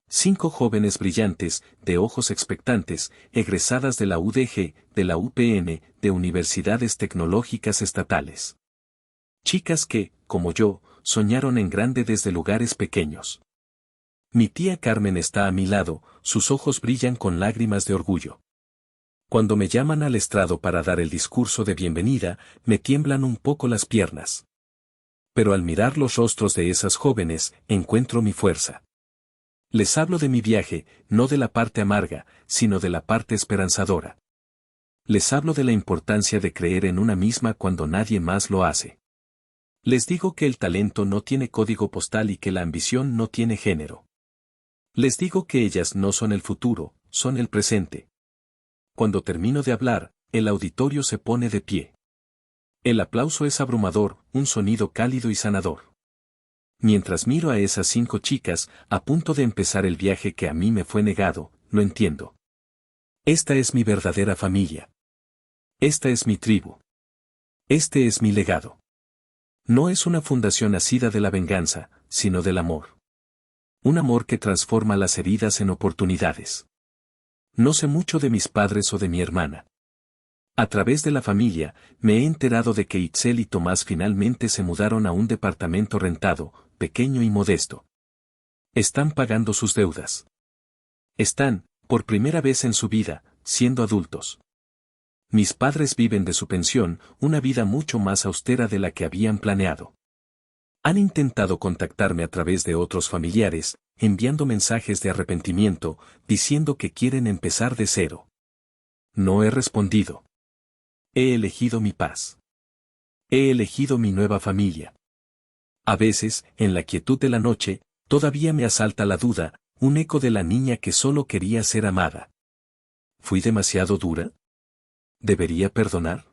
5 jóvenes brillantes, de ojos expectantes, egresadas de la UDG, de la UPN, de universidades tecnológicas estatales. Chicas que, como yo, soñaron en grande desde lugares pequeños. Mi tía Carmen está a mi lado, sus ojos brillan con lágrimas de orgullo. Cuando me llaman al estrado para dar el discurso de bienvenida, me tiemblan un poco las piernas. Pero al mirar los rostros de esas jóvenes, encuentro mi fuerza. Les hablo de mi viaje, no de la parte amarga, sino de la parte esperanzadora. Les hablo de la importancia de creer en una misma cuando nadie más lo hace. Les digo que el talento no tiene código postal y que la ambición no tiene género. Les digo que ellas no son el futuro, son el presente. Cuando termino de hablar, el auditorio se pone de pie. El aplauso es abrumador, un sonido cálido y sanador. Mientras miro a esas 5 chicas, a punto de empezar el viaje que a mí me fue negado, lo entiendo. Esta es mi verdadera familia. Esta es mi tribu. Este es mi legado. No es una fundación nacida de la venganza, sino del amor. Un amor que transforma las heridas en oportunidades. No sé mucho de mis padres o de mi hermana. A través de la familia, me he enterado de que Itzel y Tomás finalmente se mudaron a un departamento rentado, pequeño y modesto. Están pagando sus deudas. Están, por primera vez en su vida, siendo adultos. Mis padres viven de su pensión, una vida mucho más austera de la que habían planeado. Han intentado contactarme a través de otros familiares, enviando mensajes de arrepentimiento, diciendo que quieren empezar de cero. No he respondido. He elegido mi paz. He elegido mi nueva familia. A veces, en la quietud de la noche, todavía me asalta la duda, un eco de la niña que solo quería ser amada. ¿Fui demasiado dura? ¿Debería perdonar?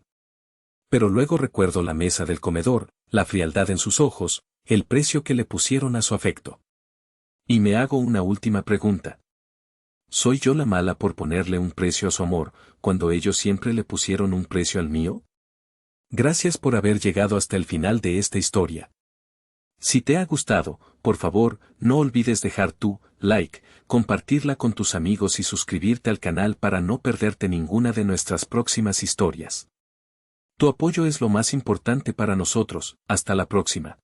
Pero luego recuerdo la mesa del comedor, la frialdad en sus ojos, el precio que le pusieron a su afecto. Y me hago una última pregunta. ¿Soy yo la mala por ponerle un precio a su amor, cuando ellos siempre le pusieron un precio al mío? Gracias por haber llegado hasta el final de esta historia. Si te ha gustado, por favor, no olvides dejar tu like, compartirla con tus amigos y suscribirte al canal para no perderte ninguna de nuestras próximas historias. Tu apoyo es lo más importante para nosotros. Hasta la próxima.